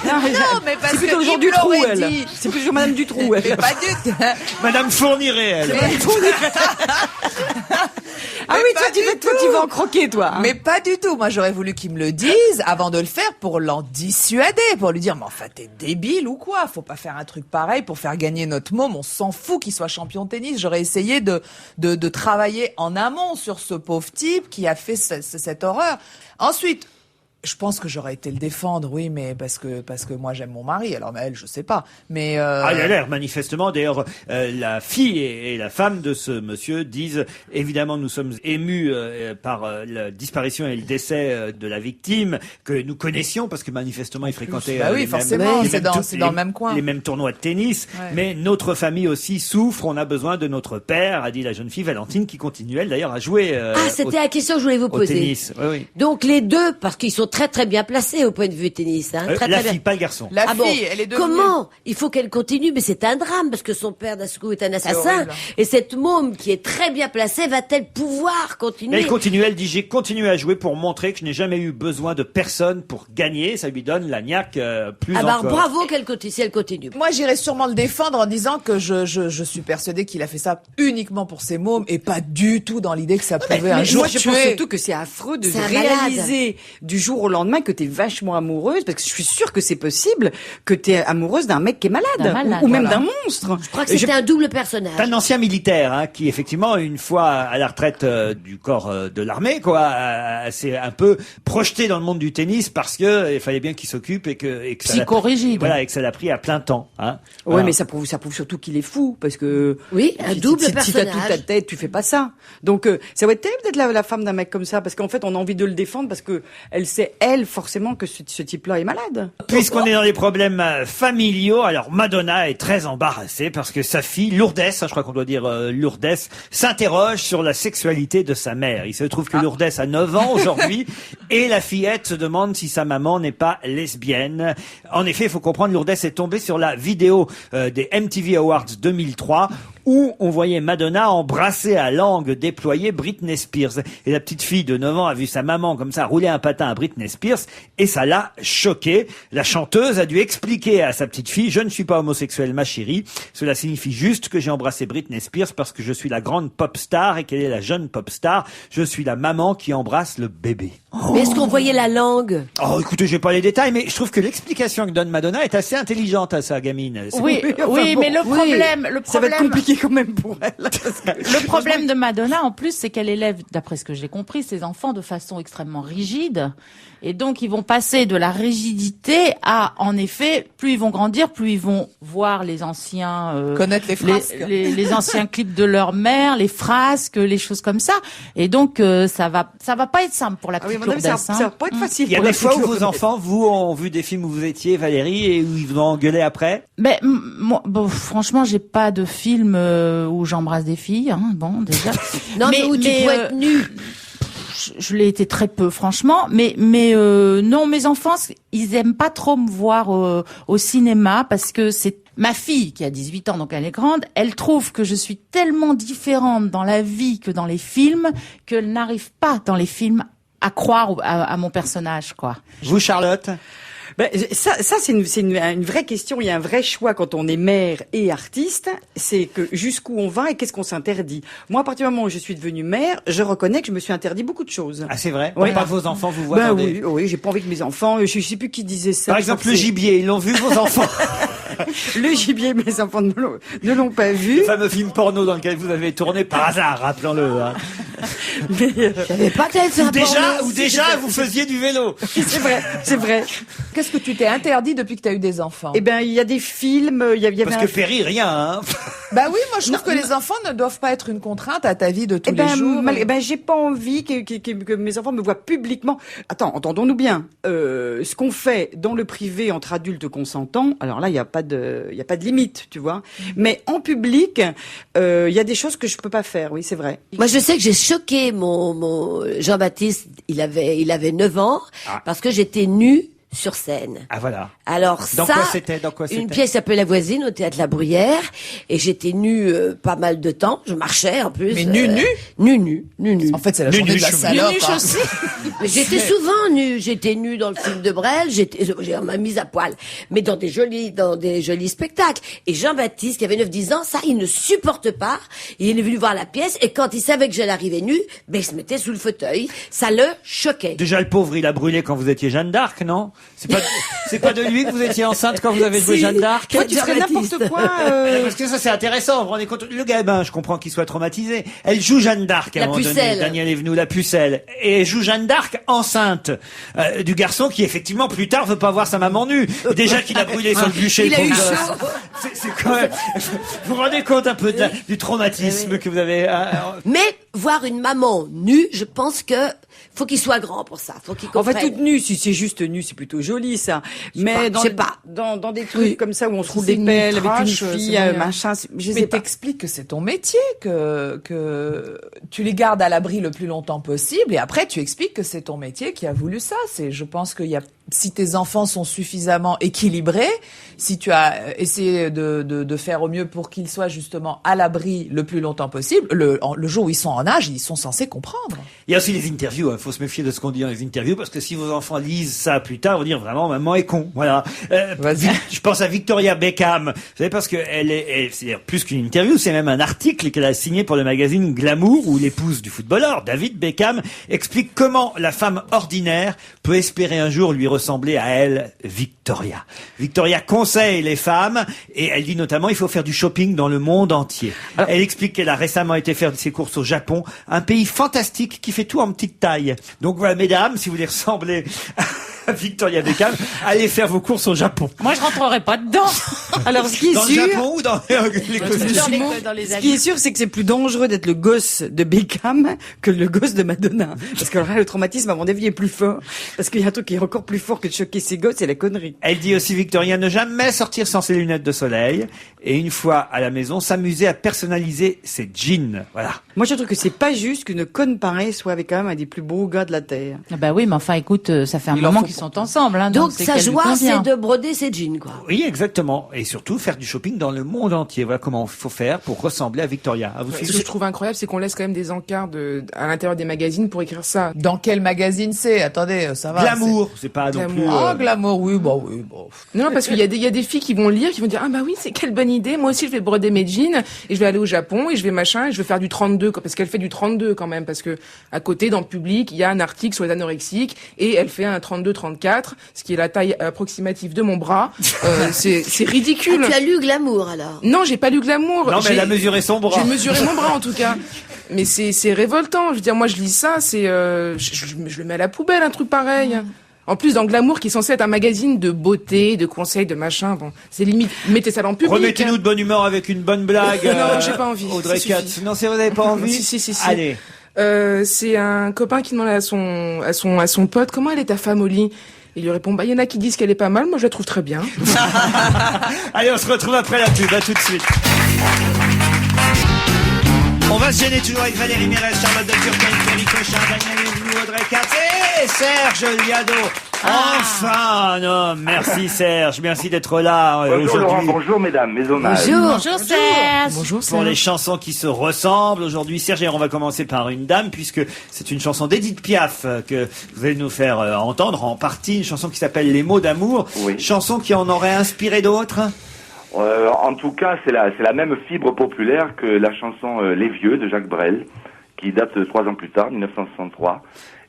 Non, mais parce C'est plutôt le que genre il du me trou, l'aurait elle. dit. C'est plutôt Madame Dutroux, elle. Mais pas du tout. Madame Fourniret, elle. Ah oui, toi, tu vas en croquer, toi. Hein. Mais pas du tout. Moi, j'aurais voulu qu'il me le dise avant de le faire pour l'en dissuader, pour lui dire, mais enfin, t'es débile ou quoi? Faut pas faire un truc pareil pour faire gagner notre môme. On s'en fout qu'il soit champion de tennis. J'aurais essayé de travailler en amont sur ce pauvre type qui a fait cette horreur. Ensuite, je pense que j'aurais été le défendre, oui, mais parce que moi j'aime mon mari. Alors elle, je sais pas, mais Ah, il a l'air manifestement. D'ailleurs, la fille et la femme de ce monsieur disent évidemment nous sommes émus par la disparition et le décès de la victime que nous connaissions parce que manifestement il fréquentait. bah oui, les forcément, mêmes- c'est dans les- le même coin. les mêmes tournois de tennis. Ouais. Mais notre famille aussi souffre. On a besoin de notre père, a dit la jeune fille Valentine, qui continue elle d'ailleurs à jouer. Ah, c'était la question que je voulais vous au poser. tennis. Oui, oui. Donc les deux, parce qu'ils sont très très bien placés au point de vue tennis, hein, très la très fille, bien. pas le garçon. la Ah bon, fille, elle est devenue... comment il faut qu'elle continue? Mais c'est un drame parce que son père d'un coup est un assassin. horrible. Et cette môme qui est très bien placée va-t-elle pouvoir continuer? Elle continue, elle dit j'ai continué à jouer pour montrer que je n'ai jamais eu besoin de personne pour gagner. Ça lui donne la niaque plus Ah bah encore. bravo qu'elle continue, si elle continue. Moi, j'irais sûrement le défendre en disant que je suis persuadée qu'il a fait ça uniquement pour ses mômes et pas du tout dans l'idée que ça pouvait un Mais jour moi, je pense tuer. surtout que c'est affreux de C'est un réaliser du jour au lendemain que t'es vachement amoureuse, parce que je suis sûre que c'est possible que t'es amoureuse d'un mec qui est malade, D'un malade, ou même voilà. d'un monstre. Je crois que c'était un double personnage. C'est un ancien militaire hein, qui, effectivement, une fois à la retraite du corps de l'armée, s'est un peu projeté dans le monde du tennis parce que il fallait bien qu'il s'occupe et que ça l'a- Psychorigide. Voilà, et que ça l'a pris à plein temps. Hein. Ouais, Voilà. mais ça prouve surtout qu'il est fou, parce que Oui, un double si t'as personnage. toute ta tête, tu fais pas ça. Donc ça va être terrible d'être la femme d'un mec comme ça, parce qu'en fait on a envie de le défendre parce que elle sait elle forcément que ce type-là est malade. Puisqu'on est dans les problèmes familiaux, alors Madonna est très embarrassée parce que sa fille, Lourdes, je crois qu'on doit dire Lourdes, s'interroge sur la sexualité de sa mère. Il se trouve que Lourdes a 9 ans aujourd'hui et la fillette se demande si sa maman n'est pas lesbienne. En effet, il faut comprendre, Lourdes est tombée sur la vidéo des MTV Awards 2003 où on voyait Madonna embrasser à langue déployée Britney Spears. Et la petite fille de 9 ans a vu sa maman comme ça rouler un patin à Britney Spears et ça l'a choquée. La chanteuse a dû expliquer à sa petite fille « Je ne suis pas homosexuelle, ma chérie. Cela signifie juste que j'ai embrassé Britney Spears parce que je suis la grande pop star et qu'elle est la jeune pop star. Je suis la maman qui embrasse le bébé. » Mais est-ce qu'on voyait la langue? Oh, écoutez, j'ai pas les détails, mais je trouve que l'explication que donne Madonna est assez intelligente à sa gamine. Oui, oui, mais le Ça va être problème, compliqué quand même pour elle. le problème de Madonna, en plus, c'est qu'elle élève, d'après ce que j'ai compris, ses enfants de façon extrêmement rigide. Et donc, ils vont passer de la rigidité à, en effet, plus ils vont grandir, plus ils vont voir les anciens, Connaître les frasques. les anciens clips de leur mère, les frasques, les choses comme ça. Et donc, ça va pas être simple pour la Ah oui, petite madame, Lourdes. ça va pas être facile. Il y a pour la des fois où petite vos Lourdes. enfants, vous, ont vu des films où vous étiez, Valérie, et où ils vous ont engueulé après? Mais moi, bon, franchement, j'ai pas de film où j'embrasse des filles. Hein, bon, déjà. Non, mais où tu pourrais être nu. Je l'ai été très peu, franchement. Mais non, mes enfants, ils aiment pas trop me voir au cinéma parce que c'est ma fille qui a 18 ans, donc elle est grande. Elle trouve que je suis tellement différente dans la vie que dans les films qu'elle n'arrive pas dans les films à croire à mon personnage, quoi. Vous, Charlotte? Ben, ça c'est une vraie question. Il y a un vrai choix quand on est mère et artiste. C'est que jusqu'où on va et qu'est-ce qu'on s'interdit. Moi, à partir du moment où je suis devenue mère, je reconnais que je me suis interdit beaucoup de choses. Ah, c'est vrai? Ouais. Pas vos enfants vous voient Ben dans des... oui, j'ai pas envie que mes enfants. Je sais plus qui disait ça. Par je crois exemple, que le c'est- gibier, ils l'ont vu, vos enfants? Le gibier, mes enfants ne l'ont pas vu. Le fameux film porno dans lequel vous avez tourné par hasard, rappelons-le. Hein. Mais, J'avais pas qu'à faire un porno. Ou déjà, vous faisiez du vélo. c'est vrai. Qu'est-ce que tu t'es interdit depuis que tu as eu des enfants? Eh ben, il y a des films, il y avait Parce que Ferry, rien. Hein. Bah oui, moi je trouve que les enfants ne doivent pas être une contrainte à ta vie de tous les jours. J'ai pas envie que mes enfants me voient publiquement. Attends, entendons-nous bien. Ce qu'on fait dans le privé entre adultes consentants, alors là, il y a pas de limite, tu vois. Mais en public, il y a des choses que je peux pas faire. Oui, c'est vrai. Moi, je sais que j'ai choqué mon Jean-Baptiste. Il avait 9 ans parce que j'étais nue sur scène. Ah voilà. Alors Dans ça, quoi c'était une pièce qui s'appelait La Voisine au Théâtre La Bruyère, et j'étais nue pas mal de temps. Je marchais en plus. Mais nue. Nue. En fait, c'est la journée de la salope. Nunuche aussi. Mais j'étais souvent nue. J'étais nue dans le film de Brel. J'ai m'a mise à poil. Mais dans des jolis spectacles. Et Jean-Baptiste, qui avait 9-10 ans, ça, il ne supporte pas. Il est venu voir la pièce, et quand il savait que j'allais arriver nue, ben, il se mettait sous le fauteuil. Ça le choquait. Déjà, le pauvre, il a brûlé quand vous étiez Jeanne d'Arc, non? C'est pas de lui que vous étiez enceinte quand vous avez joué Jeanne d'Arc? Toi, tu ferais n'importe quoi. Parce que ça, c'est intéressant. Vous vous rendez compte? Le gamin, je comprends qu'il soit traumatisé. Elle joue Jeanne d'Arc à un La moment donné. pucelle. Daniel Evenou, la pucelle. Et elle joue Jeanne d'Arc enceinte du garçon qui, effectivement, plus tard, veut pas voir sa maman nue. Déjà qu'il a brûlé sur le bûcher. Il a le eu pauvre chaud. gosse. C'est quand même... Vous vous rendez compte un peu du traumatisme que vous avez... Mais voir une maman nue, je pense que faut qu'il soit grand pour ça. Faut qu'il Enfin, comprenne. toute nue, si c'est juste nu, c'est plutôt joli, ça. Mais je sais pas. dans des trucs Oui. comme ça où on se roule C'est des une pelles avec une trash, fille, c'est moyen. machin, je Mais sais pas. t'expliques que c'est ton métier, que tu les gardes à l'abri le plus longtemps possible, et après tu expliques que c'est ton métier qui a voulu ça. Je pense qu'il y a, si tes enfants sont suffisamment équilibrés, si tu as essayé de faire au mieux pour qu'ils soient justement à l'abri le plus longtemps possible, le jour où ils sont en âge, ils sont censés comprendre. Il y a aussi les interviews. Il faut se méfier de ce qu'on dit dans les interviews parce que si vos enfants lisent ça plus tard, ils vont dire vraiment maman est con. Voilà. Je pense à Victoria Beckham. Vous savez parce que c'est plus qu'une interview, c'est même un article qu'elle a signé pour le magazine Glamour où l'épouse du footballeur David Beckham explique comment la femme ordinaire peut espérer un jour lui ressembler à elle, Victoria. Victoria conseille les femmes et elle dit notamment il faut faire du shopping dans le monde entier. Elle explique qu'elle a récemment été faire ses courses au Japon, un pays fantastique qui fait tout en petite taille. Donc voilà, mesdames, si vous voulez ressembler à Victoria Beckham, allez faire vos courses au Japon. Moi, je rentrerai pas dedans. Alors, ce qui est Dans le sûr, Japon ou dans les costumes? Dans les ce qui est sûr, c'est que c'est plus dangereux d'être le gosse de Beckham que le gosse de Madonna. Parce que là, le traumatisme, à mon avis, est plus fort. Parce qu'il y a un truc qui est encore plus fort que de choquer ses gosses, c'est la connerie. Elle dit aussi, Victoria, ne jamais sortir sans ses lunettes de soleil. Et une fois à la maison, s'amuser à personnaliser ses jeans. Voilà. Moi, je trouve que c'est pas juste qu'une conne pareille soit avec quand même un des plus beaux gars de la Terre. Ah bah oui, mais enfin, écoute, ça fait un Il en moment faut qu'ils sont ensemble. Hein, Donc c'est sa qu'elle lui joie, convient. c'est de broder ses jeans, quoi. Oui, exactement. Et surtout, faire du shopping dans le monde entier. Voilà comment il faut faire pour ressembler à Victoria. À vous Ce que suivre je trouve incroyable, c'est qu'on laisse quand même des encarts à l'intérieur des magazines pour écrire ça. Dans quel magazine c'est? Attendez, ça va. Glamour, c'est pas non plus... Ah, Glamour, oui, bon. Non, parce qu'il y a des filles qui vont lire, qui vont dire, ah bah oui, c'est quelle bonne idée, moi aussi je vais broder mes jeans, et je vais aller au Japon, et je vais machin, et je vais faire du 32, parce qu'elle fait du 32 quand même, parce que à côté, dans le public, il y a un article sur les anorexiques, et elle fait un 32-34, ce qui est la taille approximative de mon bras. C'est ridicule. Ah, tu as lu Glamour, alors? Non, j'ai pas lu Glamour. Non, mais elle a mesuré son bras. J'ai mesuré mon bras en tout cas. Mais c'est révoltant. Je veux dire, moi je lis ça, je le mets à la poubelle, un truc pareil. En plus, dans Glamour, qui est censé être un magazine de beauté, de conseils, de machin, bon, c'est limite, mettez ça dans le public. Remettez-nous de bonne humeur avec une bonne blague. Non, j'ai pas envie. Audrey Ça Katz. suffit. Non, c'est vrai, vous n'avez pas envie? Si. Allez. C'est un copain qui demande à son pote, comment elle est ta femme au lit? Il lui répond, bah, il y en a qui disent qu'elle est pas mal, moi je la trouve très bien. Allez, on se retrouve après la pub. À tout de suite. On va se gêner toujours avec Valérie Mérès, Charlotte de Turckheim, Thierry Cochin, Daniel Evenou, Audrey Katz et Serge Liado. Enfin, non, merci Serge, merci d'être là Bonjour Laurent, aujourd'hui. bonjour mesdames, mes hommages. Bonjour Serge. Bonjour, Pour les chansons qui se ressemblent aujourd'hui, Serge, et on va commencer par une dame puisque c'est une chanson d'Edith Piaf que vous allez nous faire entendre en partie, une chanson qui s'appelle Les mots d'amour, Oui. chanson qui en aurait inspiré d'autres. En tout cas, c'est la même fibre populaire que la chanson Les Vieux de Jacques Brel, qui date de 3 ans plus tard, 1963.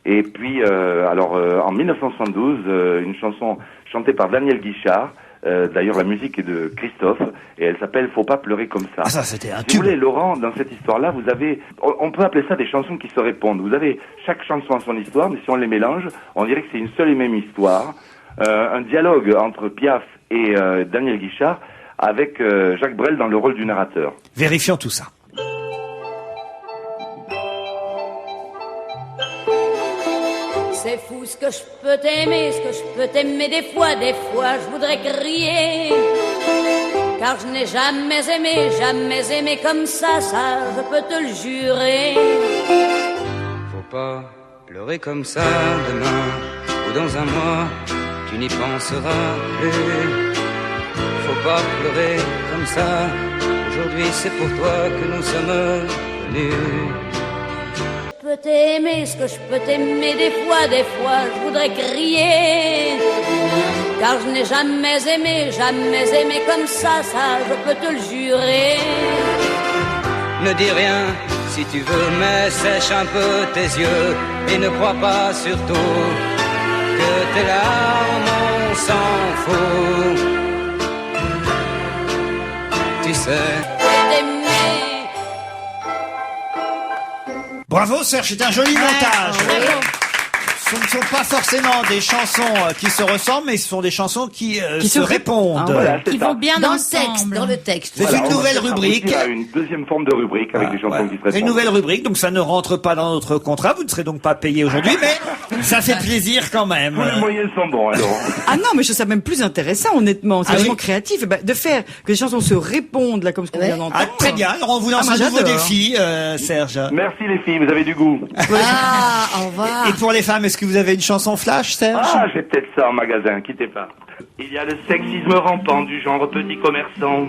Et puis, en 1972, une chanson chantée par Daniel Guichard, D'ailleurs, la musique est de Christophe et elle s'appelle Faut pas pleurer comme ça. Ah, ça, c'était un Si vous tube. voulez, Laurent, dans cette histoire-là, vous avez, on peut appeler ça des chansons qui se répondent. Vous avez chaque chanson a son histoire, mais si on les mélange, on dirait que c'est une seule et même histoire. Un dialogue entre Piaf et Daniel Guichard avec Jacques Brel dans le rôle du narrateur. Vérifions tout ça. C'est fou ce que je peux t'aimer, des fois je voudrais crier. Car je n'ai jamais aimé comme ça je peux te le jurer. Faut pas pleurer comme ça demain ou dans un mois, tu n'y penseras plus. Faut pas pleurer comme ça, aujourd'hui c'est pour toi que nous sommes venus. Je peux t'aimer, ce que je peux t'aimer des fois je voudrais crier. Car je n'ai jamais aimé comme ça je peux te le jurer. Ne dis rien si tu veux, mais sèche un peu tes yeux et ne crois pas surtout que tes larmes on s'en fout. Tu sais. Bravo Serge, c'est un joli montage. Ce ne sont pas forcément des chansons qui se ressemblent, mais ce sont des chansons qui se répondent. Ah, voilà, Qui vont bien Dans ensemble. le texte. C'est une nouvelle on va rubrique. aussi à une deuxième forme de rubrique avec des chansons qui se répondent. C'est une nouvelle rubrique, donc ça ne rentre pas dans notre contrat. Vous ne serez donc pas payé aujourd'hui, mais ça fait plaisir quand même. Tous les moyens sont bons, alors. Ah non, mais je trouve ça même plus intéressant, honnêtement. C'est Ah vraiment oui créatif. Eh ben, de faire que les chansons se répondent, là, comme ce qu'on vient d'entendre. Ah, très bien. Alors on vous lance Ah, moi, un nouveau j'adore. défi, Serge. Merci les filles, vous avez du goût. Ah, au revoir. Et pour les femmes, est-ce que vous avez une chanson flash, Serge? Ah, j'ai peut-être ça en magasin, quittez pas. Il y a le sexisme rampant du genre petit commerçant.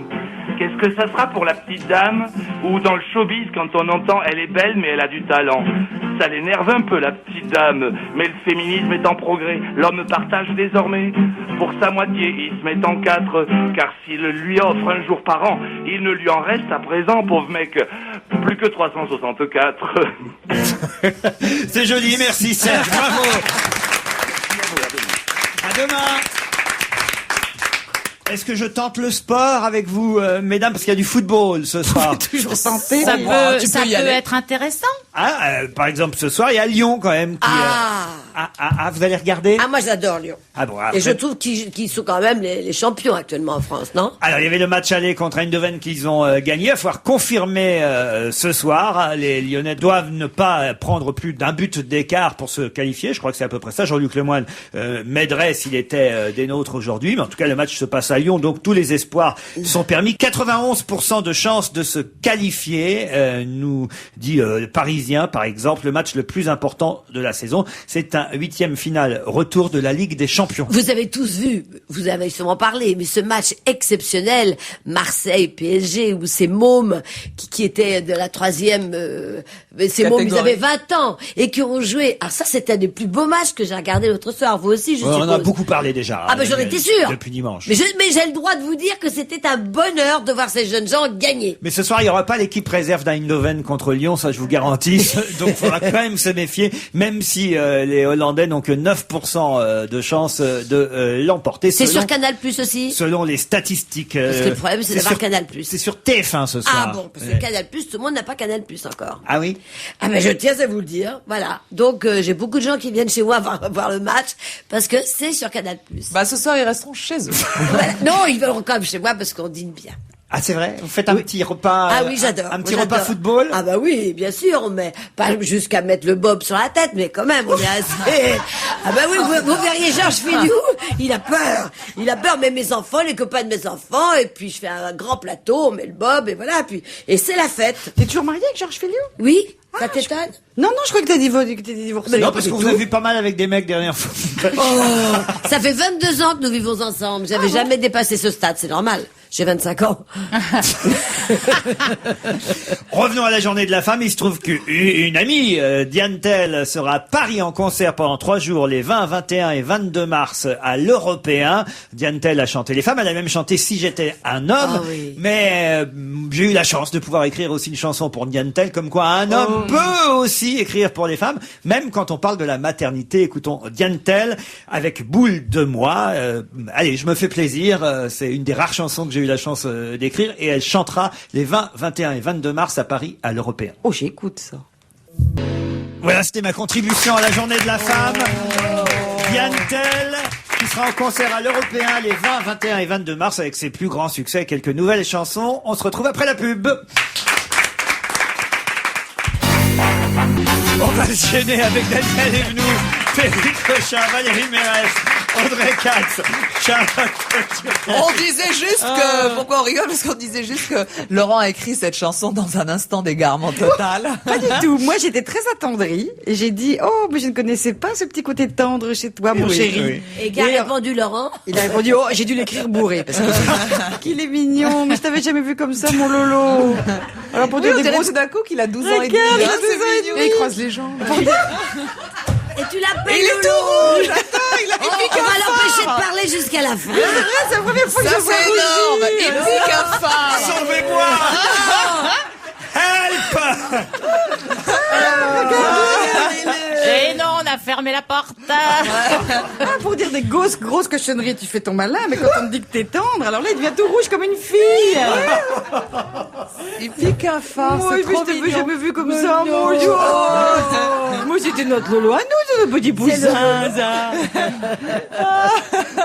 Qu'est-ce que ça sera pour la petite dame? Ou dans le showbiz, quand on entend elle est belle mais elle a du talent. Ça l'énerve un peu la petite dame, mais le féminisme est en progrès. L'homme partage désormais pour sa moitié, il se met en quatre. Car s'il lui offre un jour par an, il ne lui en reste à présent, pauvre mec, plus que 364. C'est joli, merci Serge, bravo. À demain. Est-ce que je tente le sport avec vous, mesdames, parce qu'il y a du football ce soir. Toujours santé. Ça peut, tu ça peux y peut aller. être intéressant. Par exemple, ce soir, il y a Lyon quand même. Qui, vous allez regarder? Ah, moi j'adore Lyon. Ah bon, Et après- je trouve qu'ils sont quand même les champions actuellement en France, non? Alors, il y avait le match aller contre Eindhoven qu'ils ont gagné. Il va falloir confirmer ce soir. Les Lyonnais doivent ne pas prendre plus d'un but d'écart pour se qualifier. Je crois que c'est à peu près ça. Jean-Luc Lemoyne m'aiderait s'il était des nôtres aujourd'hui. Mais en tout cas, le match se passe à Lyon. Donc, tous les espoirs sont permis. 91% de chances de se qualifier, nous dit le Parisien, par exemple. Le match le plus important de la saison, c'est un 8e finale retour de la Ligue des Champions. Vous avez tous vu, vous avez sûrement parlé, mais ce match exceptionnel, Marseille-PSG, où ces mômes qui étaient de la troisième, ces mômes, ils avaient 20 ans et qui ont joué. Alors ça, c'était un des plus beaux matchs que j'ai regardé l'autre soir. Vous aussi, je On en a suppose. beaucoup parlé déjà. Ah ben j'en étais sûr. Depuis dimanche. Mais j'ai le droit de vous dire que c'était un bonheur de voir ces jeunes gens gagner. Mais ce soir, il n'y aura pas l'équipe réserve d'Eindhoven contre Lyon, ça je vous garantis. Donc il faudra quand même se méfier, même si les Hollandais n'ont que 9% de chance de l'emporter. C'est selon- sur Canal Plus aussi. Selon les statistiques. Parce que le problème, c'est d'avoir sur- Canal Plus. C'est sur TF1 ce soir. Ah bon, parce que Ouais. Canal Plus, tout le monde n'a pas Canal Plus encore. Ah oui? Ah mais je tiens à vous le dire, voilà. Donc j'ai beaucoup de gens qui viennent chez moi voir le match parce que c'est sur Canal Plus. Bah, ce soir, ils resteront chez eux. Voilà. Non, ils veulent quand même chez moi parce qu'on dîne bien. Ah c'est vrai? Vous faites un petit repas. Ah oui, j'adore. Un petit Moi, repas j'adore. football? Ah bah oui, bien sûr, on met pas jusqu'à mettre le bob sur la tête, mais quand même, on est assez. Ah bah oui, vous verriez Georges Filiou, il a peur. Il a peur, mais mes enfants, les copains de mes enfants, et puis je fais un grand plateau, on met le bob, et voilà, et c'est la fête. T'es toujours marié avec Georges Filiou? Oui, ça t'étonne? Non, non, je crois que t'es divorcé. Non, parce qu'on vous a vu pas mal avec des mecs dernière fois. Oh, ça fait 22 ans que nous vivons ensemble. J'avais jamais dépassé ce stade, c'est normal. J'ai 25 ans. Revenons à la journée de la femme. Il se trouve qu'une amie, Diane Tell, sera à Paris en concert pendant 3 jours, les 20, 21 et 22 mars à l'Européen. Diane Tell a chanté les femmes. Elle a même chanté Si j'étais un homme. Ah oui. Mais j'ai eu la chance de pouvoir écrire aussi une chanson pour Diane Tell, comme quoi un homme peut aussi écrire pour les femmes, même quand on parle de la maternité. Écoutons Diane Tell avec Boule de moi. Allez, je me fais plaisir. C'est une des rares chansons que j'ai eu la chance d'écrire et elle chantera les 20, 21 et 22 mars à Paris à l'Européen. Oh, j'écoute ça. Voilà, c'était ma contribution à la journée de la femme. Diane Tell, qui sera en concert à l'Européen les 20, 21 et 22 mars avec ses plus grands succès et quelques nouvelles chansons. On se retrouve après la pub. On va se gêner avec Daniel Evenou, Frédéric Cochin, Valérie Mérès, Audrey Katz, Charlotte. On disait juste que, pourquoi on rigole? Parce qu'on disait juste que Laurent a écrit cette chanson dans un instant d'égarement total. Pas du tout. Moi, j'étais très attendrie et j'ai dit, oh, mais je ne connaissais pas ce petit côté tendre chez toi, mon chéri. Oui. Et qu'a répondu Laurent? Il a répondu, oh, j'ai dû l'écrire bourré parce qu'il est mignon, mais je t'avais jamais vu comme ça, mon Lolo. Alors pour dire des grosses tout d'un coup qu'il a 12 ans et demi. Regarde, il a 12 ans et Et demi. il croise les jambes. Et tu l'appelles Il est Loulou. tout rouge. Attends, il a On va l'empêcher de parler jusqu'à la fin. C'est la première fois que Ça je vois c'est énorme. rougir. Il pique un phare. Sauvez-moi! Help! Et non, on a fermé la porte. Pour dire des grosses cochonneries, tu fais ton malin, mais quand on te dit que t'es tendre, alors là, il devient tout rouge comme une fille. Il pique un phare. Moi, C'est je trop t'avais mignon. jamais vu comme ça, mon Dieu. Moi, c'était notre Lolo à nous, c'est notre petit poussin, ça.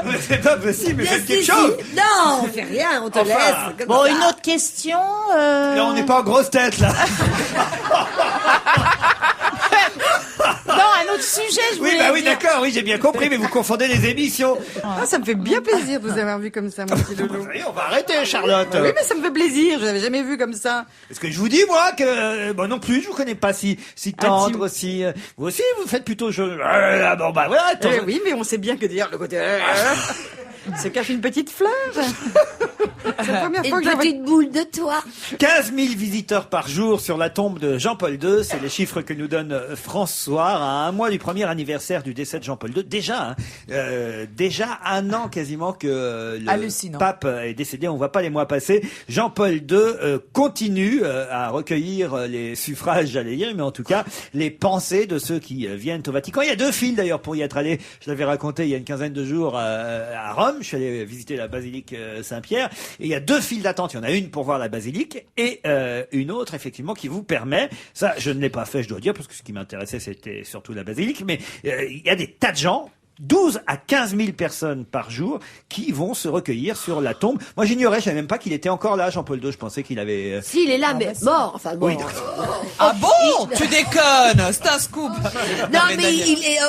Mais c'est pas possible, mais Bien faites quelque si, chose! si. Non, on fait rien, on te laisse. Comme Bon, ça. une autre question. Là, on n'est pas en grosse tête, là. Non, un autre sujet, je Oui, voulais bah oui, dire. d'accord, oui, j'ai bien compris, mais vous confondez les émissions. Ah, ça me fait bien plaisir de vous avoir vu comme ça, mon petit Lolo. Vous savez, on va arrêter, Charlotte. Oui, mais ça me fait plaisir, je l'avais jamais vu comme ça. Parce que je vous dis, moi, que, bon, non plus, je vous connais pas si tendre, si, vous aussi, vous faites plutôt, bon, bah, voilà, attends. Oui, mais on sait bien que dire le côté... se cache une petite fleur. C'est la première fois Une que je vois... petite boule de toi. 15 000 visiteurs par jour sur la tombe de Jean-Paul II, c'est les chiffres que nous donne François à un mois du premier anniversaire du décès de Jean-Paul II. Déjà un an quasiment que le Hallucinant. pape est décédé, on voit pas les mois passer. Jean-Paul II continue à recueillir les suffrages, j'allais dire, mais en tout cas les pensées de ceux qui viennent au Vatican. Il y a 2 files d'ailleurs pour y être allé, je l'avais raconté il y a une quinzaine de jours à Rome. Je suis allé visiter la basilique Saint-Pierre et il y a 2 files d'attente. Il y en a une pour voir la basilique et une autre effectivement qui vous permet, ça je ne l'ai pas fait je dois dire parce que ce qui m'intéressait c'était surtout la basilique, mais il y a des tas de gens, 12 à 15 000 personnes par jour qui vont se recueillir sur la tombe. Moi j'ignorais, je savais même pas qu'il était encore là, Jean-Paul II, je pensais qu'il avait... Si, il est là, mais mort. Enfin, bon. Oui, Ah bon? Tu déconnes. C'est un scoop. Non, mais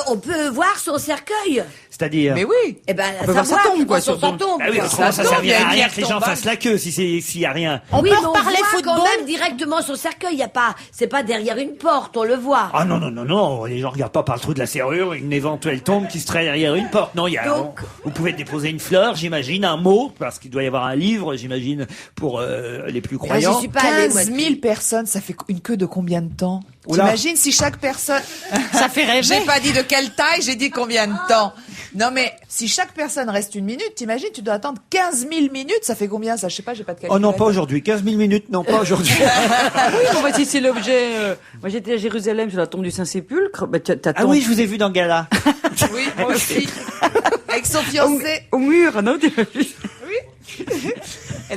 on peut voir son cercueil. C'est-à-dire... Mais oui. Eh ben, peut voir sa tombe, quoi, sur surtout. sa tombe. Ah oui, quoi. parce que ça tombe, il y servirait a à une rien pierre que les gens tombale. fassent la queue s'il y a rien. On Oui, peut mais on reparler voit football. quand même directement son cercueil. Il y a pas, c'est pas derrière une porte, on le voit. Ah non, les gens regardent pas par le trou de la serrure une éventuelle tombe qui serait derrière une porte. Non, il y a, Donc- vous pouvez déposer une fleur, j'imagine, un mot, parce qu'il doit y avoir un livre, j'imagine, pour les plus Ah, croyants. j'y suis pas allée, 15 moi. 000 personnes, ça fait une queue de combien de temps? Oula. T'imagines si chaque personne... Ça fait rêver. J'ai pas dit de quelle taille, j'ai dit combien de temps. Non mais, si chaque personne reste 1 minute, t'imagines, tu dois attendre 15 000 minutes, ça fait combien ça? Je sais pas, j'ai pas de calcul. Oh non, pas aujourd'hui. 15 000 minutes, non, pas aujourd'hui. Oui, bon, bah, si c'est l'objet... Moi, j'étais à Jérusalem, sur la tombe du Saint-Sépulcre. Bah, t'attends. Ah oui, je vous ai vu dans Gala. Oui, moi aussi. Avec son fiancé. Au mur, non?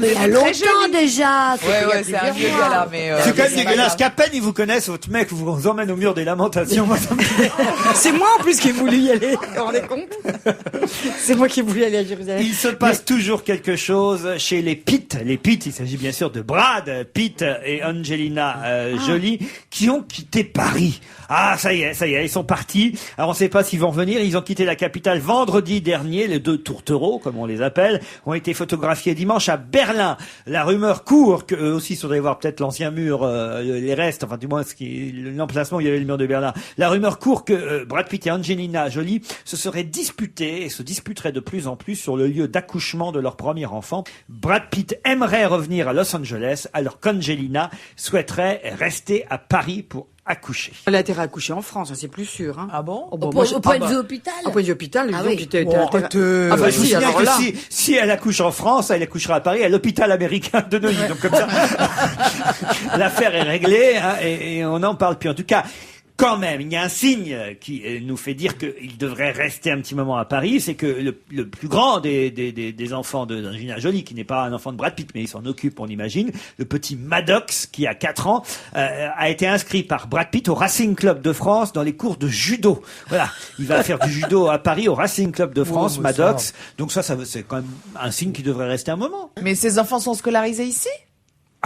Mais il y a longtemps déjà. Ouais, c'est un vieux gars là, mais... C'est quand même pas dégueulasse grave. qu'à peine ils vous connaissent, votre mec vous emmène au mur des lamentations. Moi, ça me fait- C'est moi, en plus, qui ai voulu y aller. Vous vous rendez compte? C'est moi qui ai voulu aller à Jérusalem. Il se passe toujours quelque chose chez les Pitt. Les Pitt, il s'agit bien sûr de Brad Pitt et Angelina Jolie qui ont quitté Paris. Ah, ça y est, ils sont partis. Alors, on ne sait pas s'ils vont revenir. Ils ont quitté la capitale vendredi dernier. Les 2 tourtereaux, comme on les appelle, ont été photographiés dimanche à Berlin. La rumeur court qu'eux aussi, il voir peut-être l'ancien mur, les restes, enfin, du moins, l'emplacement où il y avait le mur de Berlin. La rumeur court que Brad Pitt et Angelina Jolie se seraient disputés et se disputeraient de plus en plus sur le lieu d'accouchement de leur premier enfant. Brad Pitt aimerait revenir à Los Angeles alors qu'Angelina souhaiterait rester à Paris pour accoucher. Elle a été accouchée en France, hein, c'est plus sûr. Hein. Ah bon? Oh, bon, Au moi, point de vue hôpital. Au point de vue hôpital, Ah disons oui. qu'il était... Bon, arrêtez. Ah bah Je vous si, signale alors que là... si elle accouche en France, elle accouchera à Paris, à l'hôpital américain de Neuilly. Donc comme ça, l'affaire est réglée hein, et on en parle plus. En tout cas, quand même, il y a un signe qui nous fait dire qu'il devrait rester un petit moment à Paris, c'est que le plus grand des enfants d'Angelina Jolie, qui n'est pas un enfant de Brad Pitt, mais il s'en occupe, on imagine, le petit Maddox, qui a 4 ans, a été inscrit par Brad Pitt au Racing Club de France dans les cours de judo. Voilà, il va faire du judo à Paris au Racing Club de France, Maddox. Donc ça c'est quand même un signe qui devrait rester un moment. Mais ces enfants sont scolarisés ici?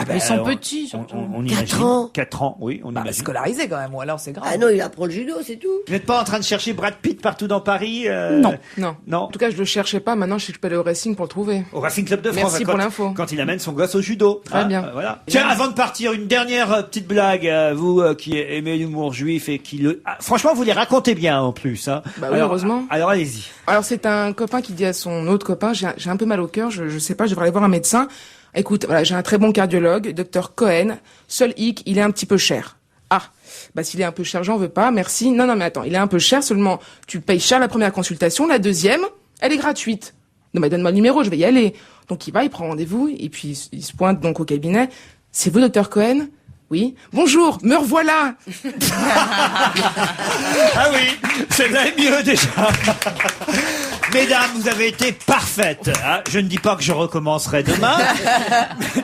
Ah ben, Ils sont petits, surtout. On 4 imagine. ans. 4 ans, oui, on imagine. Scolarisés quand même, ou alors c'est grave. Ah non, il apprend le judo, c'est tout. Vous n'êtes pas en train de chercher Brad Pitt partout dans Paris Non. Non. En tout cas, je le cherchais pas. Maintenant, je sais que je peux aller au Racing pour le trouver. Au Racing Club de France. Merci pour l'info. Quand il amène son gosse au judo. Très bien. Voilà. Tiens, avant de partir, une dernière petite blague. Vous qui aimez l'humour juif et qui le... Ah, franchement, vous les racontez bien en plus. Hein. Bah oui, heureusement. Alors allez-y. Alors, c'est un copain qui dit à son autre copain, j'ai un peu mal au cœur, je sais pas, je devrais aller voir un médecin. Écoute, voilà, j'ai un très bon cardiologue, docteur Cohen. Seul hic, il est un petit peu cher. Ah, bah s'il est un peu cher, j'en veux pas, merci. Non, mais attends, il est un peu cher, seulement tu payes cher la première consultation, la deuxième, elle est gratuite. Non, mais donne-moi le numéro, je vais y aller. Donc il va, il prend rendez-vous, et puis il se pointe donc au cabinet. C'est vous, docteur Cohen? Oui. Bonjour, me revoilà. Ah oui, c'est même mieux déjà. Mesdames, vous avez été parfaites. Hein. Je ne dis pas que je recommencerai demain.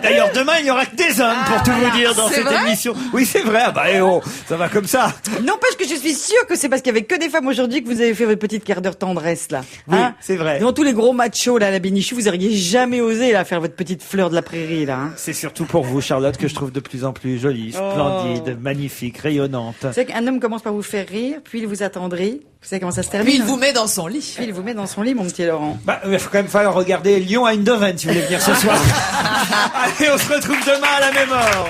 D'ailleurs, demain, il n'y aura que des hommes, pour tout vous dire, dans cette émission. Oui, c'est vrai. Ah bah, ça va comme ça. N'empêche que je suis sûre que c'est parce qu'il y avait que des femmes aujourd'hui que vous avez fait votre petite quart d'heure tendresse, là. Oui, c'est vrai. Devant tous les gros machos, là, à la Bénichou, vous auriez jamais osé, là, faire votre petite fleur de la prairie, là. Hein. C'est surtout pour vous, Charlotte, que je trouve de plus en plus jolie, splendide, magnifique, rayonnante. Vous savez qu'un homme commence par vous faire rire, puis il vous attendrit. Vous savez comment ça se termine? Puis il vous met dans son lit. Puis il vous met dans son lit, mon petit Laurent. Bah, il faut quand même falloir regarder Lyon à Eindhoven si vous voulez venir ce soir. Allez, on se retrouve demain à la même heure.